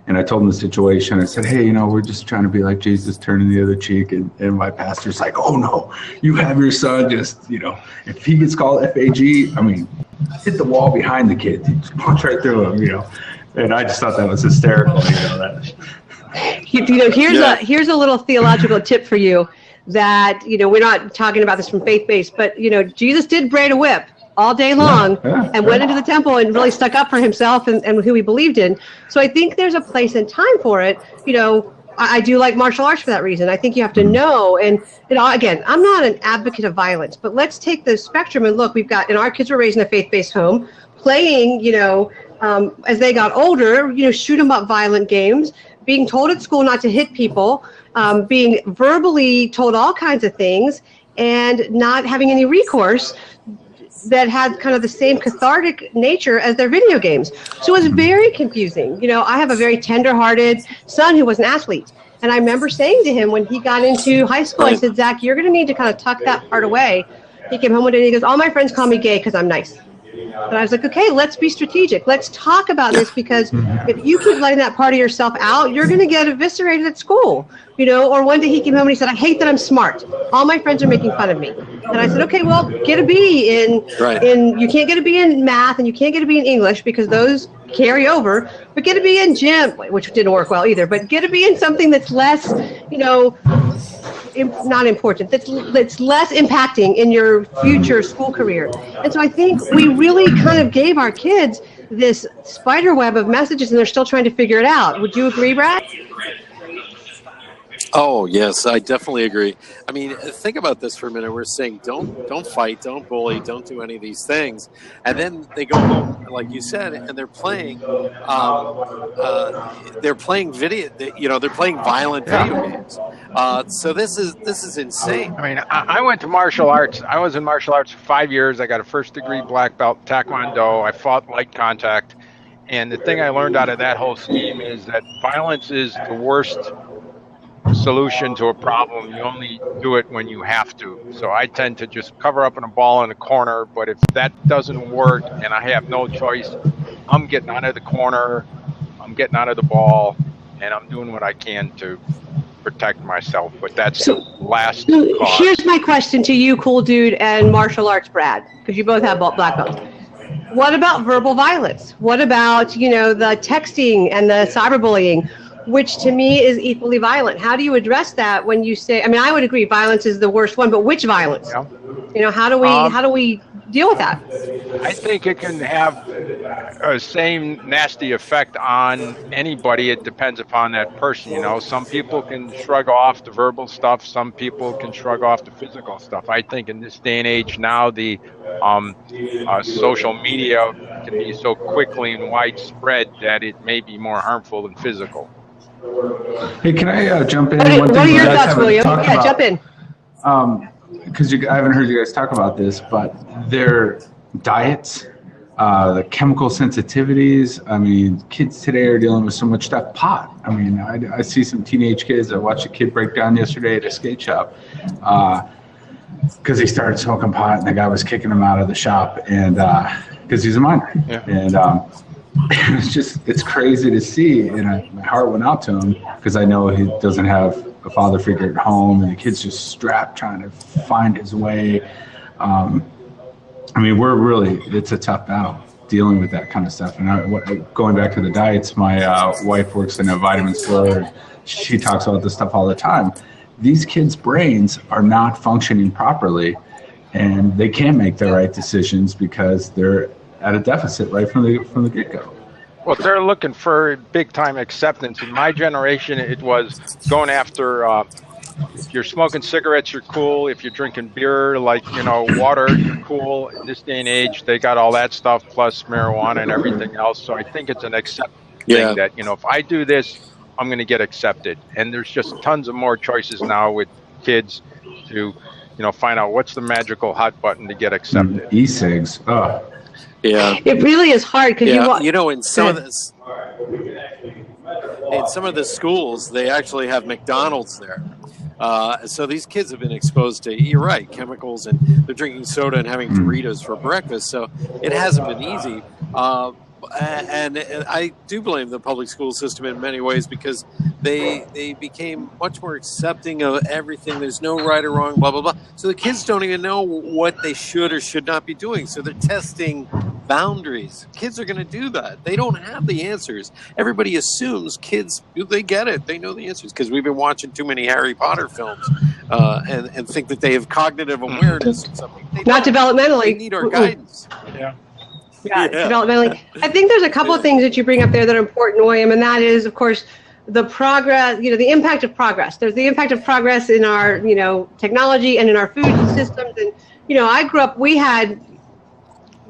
And I told him the situation. I said, hey, we're just trying to be like Jesus, turning the other cheek. And my pastor's like, oh, no, you have your son just, if he gets called FAG, hit the wall behind the kid. Just punch right through him, And I just thought that was hysterical, Here's a little theological tip for you that, we're not talking about this from faith-based, but, Jesus did braid a whip all day long and went into the temple and really stuck up for himself and who he believed in. So I think there's a place and time for it. I do like martial arts for that reason. I think you have to know. And, again, I'm not an advocate of violence, but let's take the spectrum and look. Our kids were raised in a faith-based home, playing, as they got older, shoot 'em up violent games, being told at school not to hit people, being verbally told all kinds of things, and not having any recourse that had kind of the same cathartic nature as their video games. So it was very confusing. I have a very tender-hearted son who was an athlete. And I remember saying to him when he got into high school, I said, Zach, you're going to need to kind of tuck that part away. He came home one day and he goes, all my friends call me gay because I'm nice. And I was like, okay, let's be strategic. Let's talk about this, because if you keep letting that part of yourself out, you're going to get eviscerated at school. Or one day he came home and he said, I hate that I'm smart. All my friends are making fun of me. And I said, okay, well, get a B in you can't get a B in math and you can't get a B in English because those carry over, but get a B in gym, which didn't work well either, but get a B in something that's less, not important, that's less impacting in your future school career. And so I think we really kind of gave our kids this spider web of messages and they're still trying to figure it out. Would you agree, Brad? Oh, yes, I definitely agree. Think about this for a minute. We're saying don't fight, don't bully, don't do any of these things. And then they go home, like you said, and they're playing video, they're playing violent video games. So this is insane. I went to martial arts. I was in martial arts for 5 years. I got a first-degree black belt Taekwondo. I fought light contact. And the thing I learned out of that whole scheme is that violence is the worst solution to a problem. You only do it when you have to. So I tend to just cover up in a ball in a corner, but if that doesn't work and I have no choice, I'm getting out of the corner, I'm getting out of the ball, and I'm doing what I can to protect myself. But that's the last cause. Here's my question to you, Cool Dude, and martial arts Brad, because you both have black belts. What about verbal violence? What about, the texting and the cyberbullying, which to me is equally violent? How do you address that when you say, I would agree violence is the worst one, but which violence? Yeah. How do we deal with that? I think it can have a same nasty effect on anybody. It depends upon that person. Some people can shrug off the verbal stuff. Some people can shrug off the physical stuff. I think in this day and age now, the social media can be so quickly and widespread that it may be more harmful than physical. Hey, can I jump in? What are your thoughts, William? Yeah, jump in. Because I haven't heard you guys talk about this, but their diets, the chemical sensitivities. Kids today are dealing with so much stuff. Pot. I see some teenage kids. I watched a kid break down yesterday at a skate shop because he started smoking pot, and the guy was kicking him out of the shop, and because he's a minor. Yeah. And it's crazy to see, and my heart went out to him because I know he doesn't have a father figure at home, and the kid's just strapped trying to find his way. I mean, it's a tough battle dealing with that kind of stuff. And going back to the diets, my wife works in a vitamin store. She talks about this stuff all the time. These kids' brains are not functioning properly, and they can't make the right decisions because they're at a deficit right from the get-go. Well, they're looking for big time acceptance. In my generation, it was going after, if you're smoking cigarettes, you're cool. If you're drinking beer, water, you're cool. In this day and age, they got all that stuff plus marijuana and everything else. So I think it's an acceptance thing that, if I do this, I'm going to get accepted. And there's just tons of more choices now with kids to, find out what's the magical hot button to get accepted. E-cigs. Oh. Yeah, it really is hard because in some of the schools they actually have McDonald's there, so these kids have been exposed to, you're right, chemicals, and they're drinking soda and having Doritos for breakfast. So it hasn't been easy, and I do blame the public school system in many ways because they became much more accepting of everything. There's no right or wrong, blah, blah, blah. So the kids don't even know what they should or should not be doing. So they're testing boundaries. Kids are going to do that. They don't have the answers. Everybody assumes kids, they get it. They know the answers because we've been watching too many Harry Potter films and think that they have cognitive awareness or something. Not developmentally. They need our guidance. Yeah, developmentally. I think there's a couple of things that you bring up there that are important, William, and that is, of course, the progress, the impact of progress. There's the impact of progress in our, technology and in our food systems. And, I grew up, we had,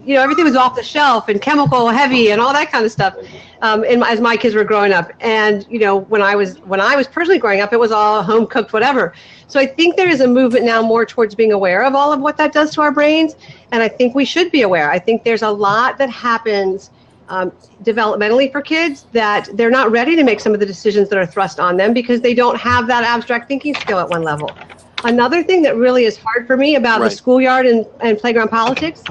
everything was off the shelf and chemical heavy and all that kind of stuff as my kids were growing up. And, when I was personally growing up, it was all home cooked, whatever. So I think there is a movement now more towards being aware of all of what that does to our brains. And I think we should be aware. I think there's a lot that happens developmentally for kids that they're not ready to make some of the decisions that are thrust on them because they don't have that abstract thinking skill at one level. Another thing that really is hard for me about the schoolyard and playground politics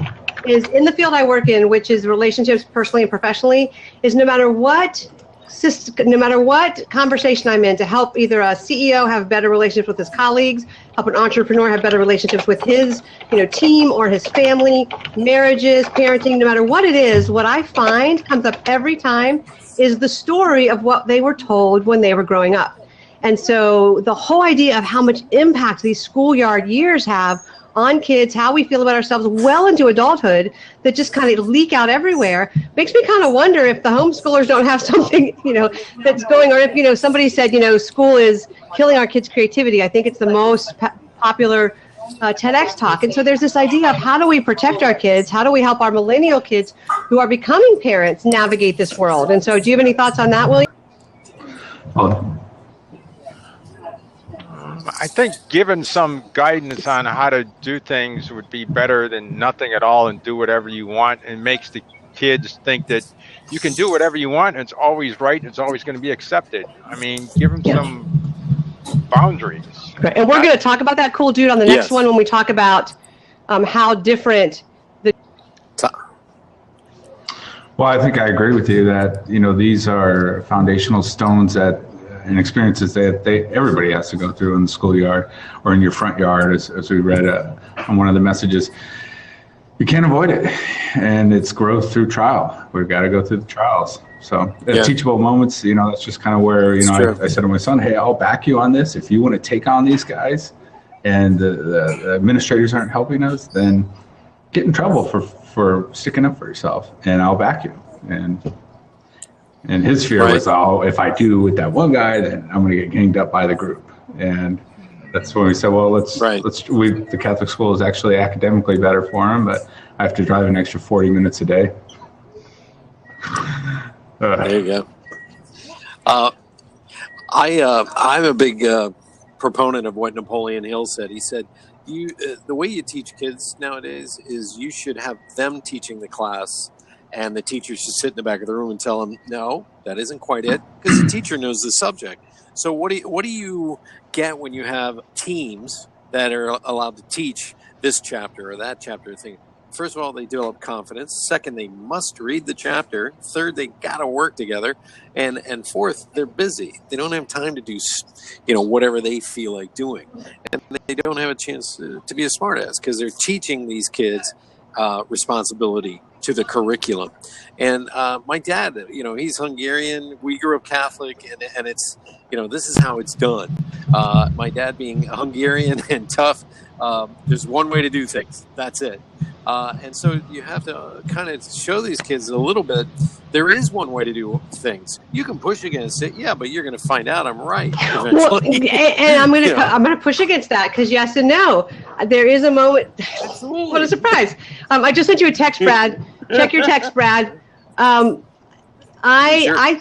is in the field I work in, which is relationships personally and professionally, is no matter what conversation I'm in, to help either a CEO have better relationships with his colleagues, help an entrepreneur have better relationships with his team or his family, marriages, parenting, no matter what it is, what I find comes up every time is the story of what they were told when they were growing up. And so the whole idea of how much impact these schoolyard years have on kids, how we feel about ourselves well into adulthood that just kind of leak out everywhere, makes me kind of wonder if the homeschoolers don't have something, that's going, or if, somebody said, school is killing our kids' creativity. I think it's the most popular TEDx talk. And so there's this idea of how do we protect our kids? How do we help our millennial kids who are becoming parents navigate this world? And so do you have any thoughts on that, William? I think giving some guidance on how to do things would be better than nothing at all and do whatever you want, and makes the kids think that you can do whatever you want and it's always right and it's always going to be accepted. I mean, give them some boundaries. Right. And we're going to talk about that, cool dude, on the next one when we talk about how different the... Well, I think I agree with you that, these are foundational stones that and experiences that everybody has to go through in the schoolyard or in your front yard, as we read on one of the messages. You can't avoid it, and it's growth through trial. We've got to go through the trials. So teachable moments, that's just kind of where, I said to my son, hey, I'll back you on this. If you want to take on these guys and the administrators aren't helping us, then get in trouble for sticking up for yourself, and I'll back you. And his fear was, if I do with that one guy, then I'm going to get ganged up by the group. And that's when we said, well, the Catholic school is actually academically better for him, but I have to drive an extra 40 minutes a day. There you go. I'm a big proponent of what Napoleon Hill said. He said, the way you teach kids nowadays is you should have them teaching the class, and the teacher should sit in the back of the room and tell them, no, that isn't quite it, because the teacher knows the subject. So what do you get when you have teams that are allowed to teach this chapter or that chapter thing? first of all, they develop confidence. Second, they must read the chapter. Third, they got to work together. And fourth, they're busy. They don't have time to do, whatever they feel like doing. And they don't have a chance to be a smartass because they're teaching these kids responsibility to the curriculum. And my dad, he's Hungarian. We grew up Catholic, and it's, this is how it's done. My dad being Hungarian and tough, there's one way to do things. That's it. And so you have to kind of show these kids a little bit. There is one way to do things. You can push against it, yeah, but you're going to find out I'm right eventually. Well, and I'm going to push against that because yes and no. There is a moment. Absolutely. What a surprise! I just sent you a text, Brad. Check your text, Brad. I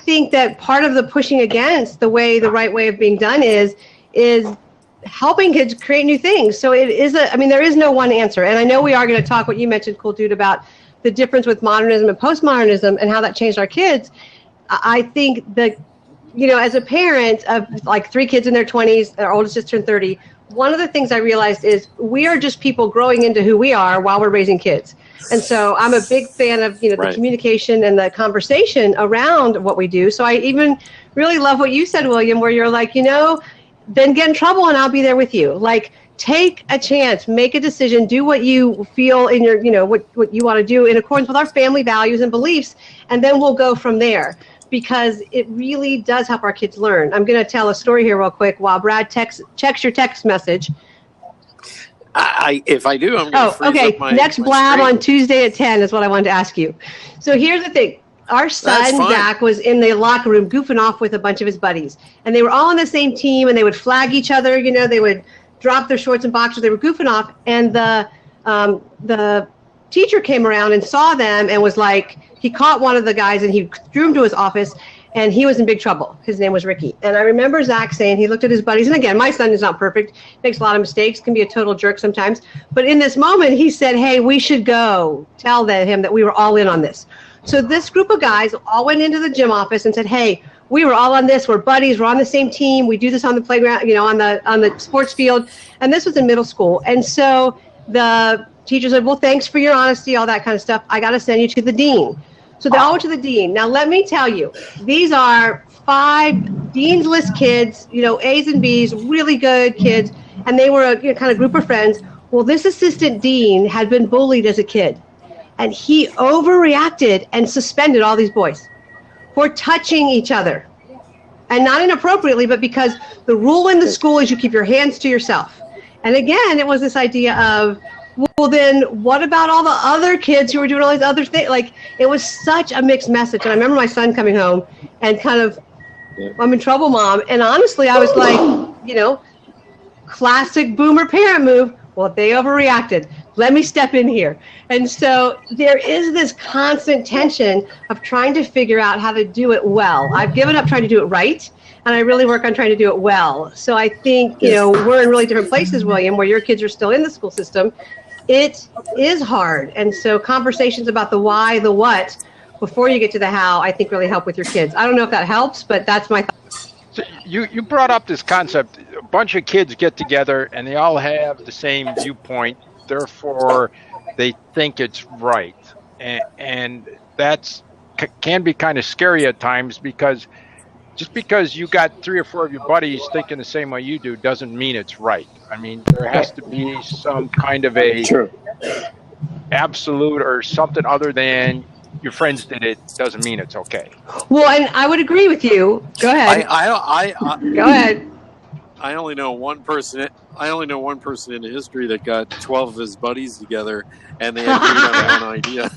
think that part of the pushing against the right way of being done is helping kids create new things. So there is no one answer. And I know we are going to talk what you mentioned, Cool Dude, about the difference with modernism and postmodernism and how that changed our kids. I think that, as a parent of like 3 kids in their 20s, our oldest just turned 30, one of the things I realized is we are just people growing into who we are while we're raising kids. And so I'm a big fan of, the communication and the conversation around what we do. So I even really love what you said, William, where you're like, then get in trouble and I'll be there with you. Like, take a chance, make a decision, do what you feel in your, what you want to do in accordance with our family values and beliefs, and then we'll go from there because it really does help our kids learn. I'm going to tell a story here real quick while Brad checks your text message. If I do, I'm going to freeze up my next Blab screen. on Tuesday at 10 is what I wanted to ask you. So here's the thing. Our son, Zach, was in the locker room goofing off with a bunch of his buddies. And they were all on the same team, and they would flag each other. They would drop their shorts and boxers. They were goofing off. And the teacher came around and saw them and was like, he caught one of the guys, and he drew him to his office, and he was in big trouble. His name was Ricky. And I remember Zach saying, he looked at his buddies. And again, my son is not perfect, makes a lot of mistakes, can be a total jerk sometimes. But in this moment, he said, hey, we should go tell him that we were all in on this. So this group of guys all went into the gym office and said, hey, we were all on this. We're buddies. We're on the same team. We do this on the playground, on the sports field. And this was in middle school. And so the teacher said, well, thanks for your honesty, all that kind of stuff. I got to send you to the dean. So they all went to the dean. Now, let me tell you, these are 5 dean's list kids, A's and B's, really good kids. And they were a kind of group of friends. Well, this assistant dean had been bullied as a kid. And he overreacted and suspended all these boys for touching each other. And not inappropriately, but because the rule in the school is you keep your hands to yourself. And again, it was this idea of, well, then what about all the other kids who were doing all these other things? Like, it was such a mixed message. And I remember my son coming home and kind of, I'm in trouble, Mom. And honestly, I was like, classic boomer parent move. Well, they overreacted. Let me step in here. And so there is this constant tension of trying to figure out how to do it well. I've given up trying to do it right, and I really work on trying to do it well. So I think, we're in really different places, William, where your kids are still in the school system. It is hard. And so conversations about the why, the what, before you get to the how, I think really help with your kids. I don't know if that helps, but that's my thought. So you brought up this concept. A bunch of kids get together, and they all have the same viewpoint. Therefore, they think it's right. And that's can be kind of scary at times because just because you got 3 or 4 of your buddies thinking the same way you do doesn't mean it's right. I mean, there has to be some kind of a absolute or something other than your friends did it doesn't mean it's okay. Well, and I would agree with you. Go ahead. Go ahead. I only know one person in history that got 12 of his buddies together, and they agreed on one idea,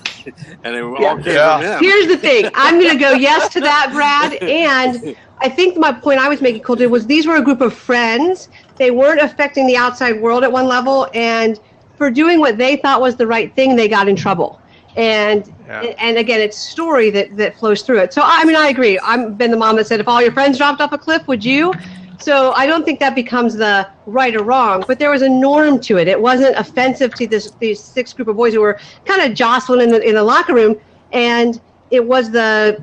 and it all came from him. Here's the thing. I'm going to go yes to that, Brad. And I think my point I was making, Cool Dude, was these were a group of friends. They weren't affecting the outside world at one level, and for doing what they thought was the right thing, they got in trouble. And again, it's story that flows through it. So I mean, I agree. I've been the mom that said, if all your friends dropped off a cliff, would you? So I don't think that becomes the right or wrong, but there was a norm to it. It wasn't offensive to these 6 group of boys who were kind of jostling in the locker room, and it was a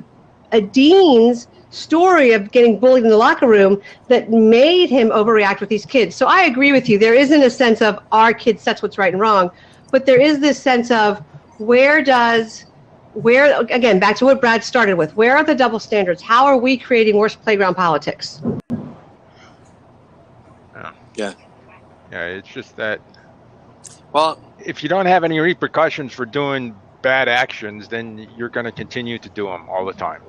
dean's story of getting bullied in the locker room that made him overreact with these kids. So I agree with you. There isn't a sense of our kids, that's what's right and wrong, but there is this sense of where, again, back to what Brad started with, where are the double standards? How are we creating worse playground politics? Yeah. Yeah, it's just that, well, if you don't have any repercussions for doing bad actions, then you're going to continue to do them all the time.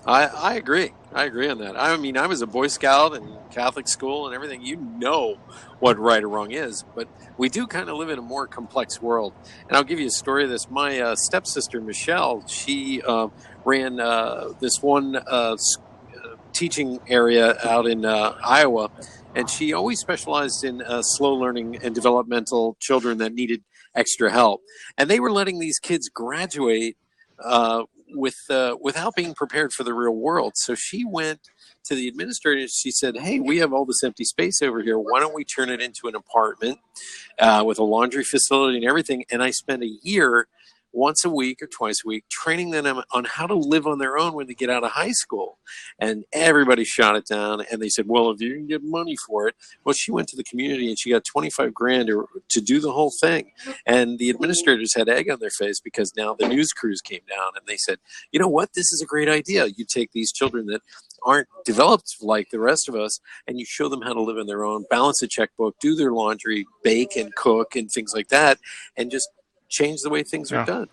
I agree. I agree on that. I mean, I was a Boy Scout and Catholic school and everything. You know what right or wrong is, but we do kind of live in a more complex world. And I'll give you a story of this. My stepsister, Michelle, she ran this one teaching area out in Iowa, and she always specialized in slow learning and developmental children that needed extra help. And they were letting these kids graduate without being prepared for the real world. So she went to the administrator and she said, hey, we have all this empty space over here. Why don't we turn it into an apartment with a laundry facility and everything? And I spent a year, once a week or twice a week, training them on how to live on their own when they get out of high school. And everybody shot it down. And they said, well, if you can get money for it. Well, she went to the community and she got $25,000 to do the whole thing. And the administrators had egg on their face because now the news crews came down and they said, you know what, this is a great idea. You take these children that aren't developed like the rest of us and you show them how to live on their own, balance a checkbook, do their laundry, bake and cook and things like that, and just change the way things are done.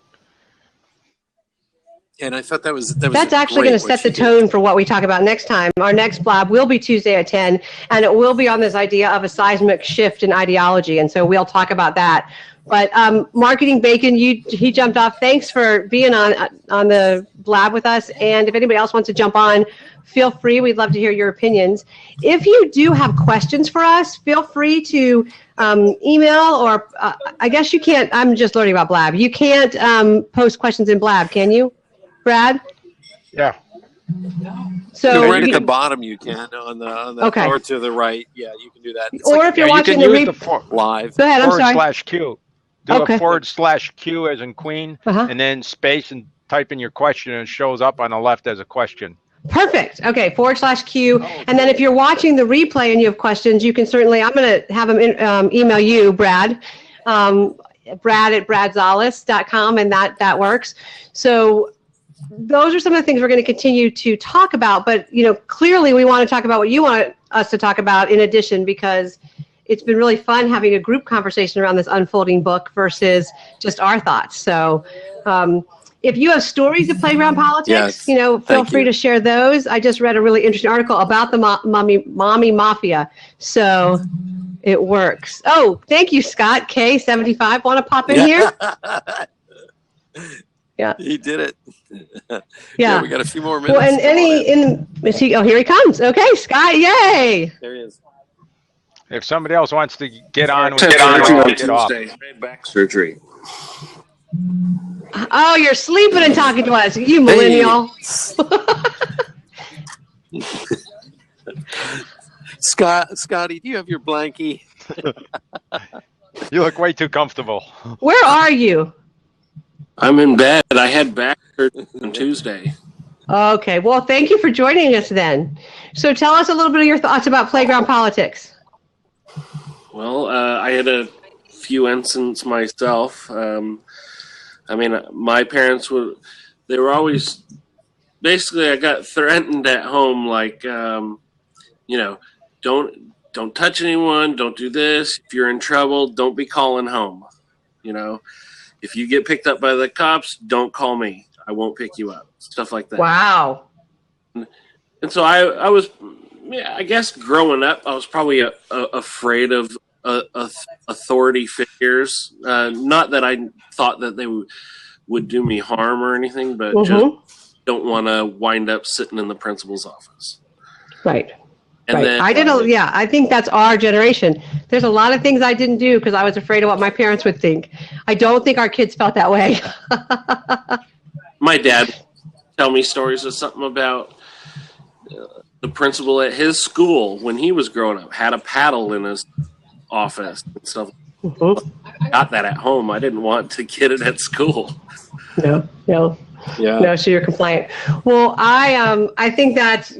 And I thought that's actually going to set the tone for what we talk about next time. Our next Blab will be Tuesday at 10, and it will be on this idea of a seismic shift in ideology, and so we'll talk about that. But Marketing Bacon, he jumped off. Thanks for being on the Blab with us, and if anybody else wants to jump on, feel free. We'd love to hear your opinions. If you do have questions for us, feel free to email, or I guess you can't. I'm just learning about Blab. You can't post questions in Blab, can you, Brad? Yeah. So right at the bottom, you can on the okay. Or to the right. Yeah, you can do that. It's or if you're watching the live. Go ahead. I'm sorry. /Q. Do a /Q as in Queen, and then space and type in your question, and it shows up on the left as a question. Perfect. Okay, /Q. And then if you're watching the replay and you have questions, you can certainly, I'm going to have them email you, Brad, Brad at BradSzollose.com, and that works. So those are some of the things we're going to continue to talk about. But, clearly we want to talk about what you want us to talk about in addition, because it's been really fun having a group conversation around this unfolding book versus just our thoughts. So, if you have stories of playground politics, feel free to share those. I just read a really interesting article about the mommy mafia. So it works. Oh, thank you, Scott. K75. Want to pop in here? Yeah. He did it. Yeah. We got a few more minutes. Well, and here he comes. Okay, Scott. Yay. There he is. If somebody else wants to get on, we get on. Get off. Back surgery. Oh, you're sleeping and talking to us, you millennial. Scotty, do you have your blankie? You look way too comfortable. Where are you? I'm in bed. I had back surgery on Tuesday. Okay, well, thank you for joining us then. So tell us a little bit of your thoughts about playground politics. Well, I had a few incidents myself. My parents they were always, basically I got threatened at home, like, don't touch anyone, don't do this. If you're in trouble, don't be calling home. If you get picked up by the cops, don't call me. I won't pick you up. Stuff like that. Wow. And so I was, I guess growing up, I was probably afraid of authority figures. Not that I thought that they would do me harm or anything, but just don't want to wind up sitting in the principal's office. Right. And then I think that's our generation. There's a lot of things I didn't do because I was afraid of what my parents would think. I don't think our kids felt that way. My dad tell me stories of something about the principal at his school when he was growing up had a paddle in his office and stuff. I got that at home. I didn't want to get it at school. No. Yeah. No, so you're compliant. Well, I think that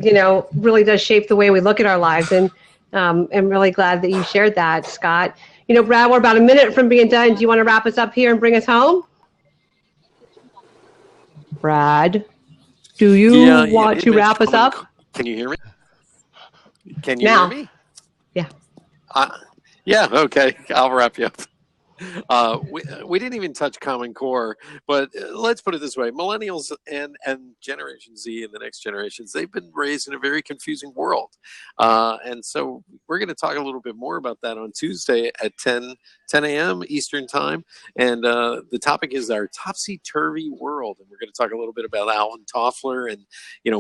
really does shape the way we look at our lives, and I'm really glad that you shared that, Scott. Brad, we're about a minute from being done. Do you want to wrap us up here and bring us home? Brad, do you want to wrap us up? Can you hear me? Can you now. hear me? Yeah. Yeah, okay. I'll wrap you up. We didn't even touch Common Core, but let's put it this way. Millennials and Generation Z and the next generations, they've been raised in a very confusing world. And so we're going to talk a little bit more about that on Tuesday at 10 a.m. Eastern Time. And the topic is our topsy-turvy world. And we're going to talk a little bit about Alan Toffler and,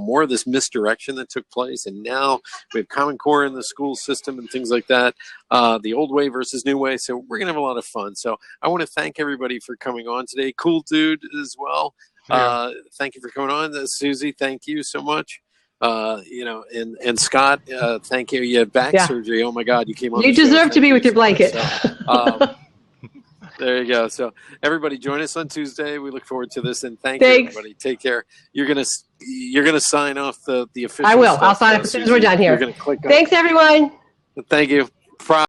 more of this misdirection that took place. And now we have Common Core in the school system and things like that, the old way versus new way. So we're going to have a lot of fun. So I want to thank everybody for coming on today. Cool dude as well. Thank you for coming on. Susie, thank you so much. And Scott, thank you. You had back surgery. Oh my God, you came on. You deserve to be with your blanket. So, there you go. So everybody join us on Tuesday. We look forward to this, and thank you, everybody. Take care. You're gonna sign off the official. I will. Stuff, I'll sign off as soon as we're done here. You're gonna click on. Thanks, everyone. Thank you.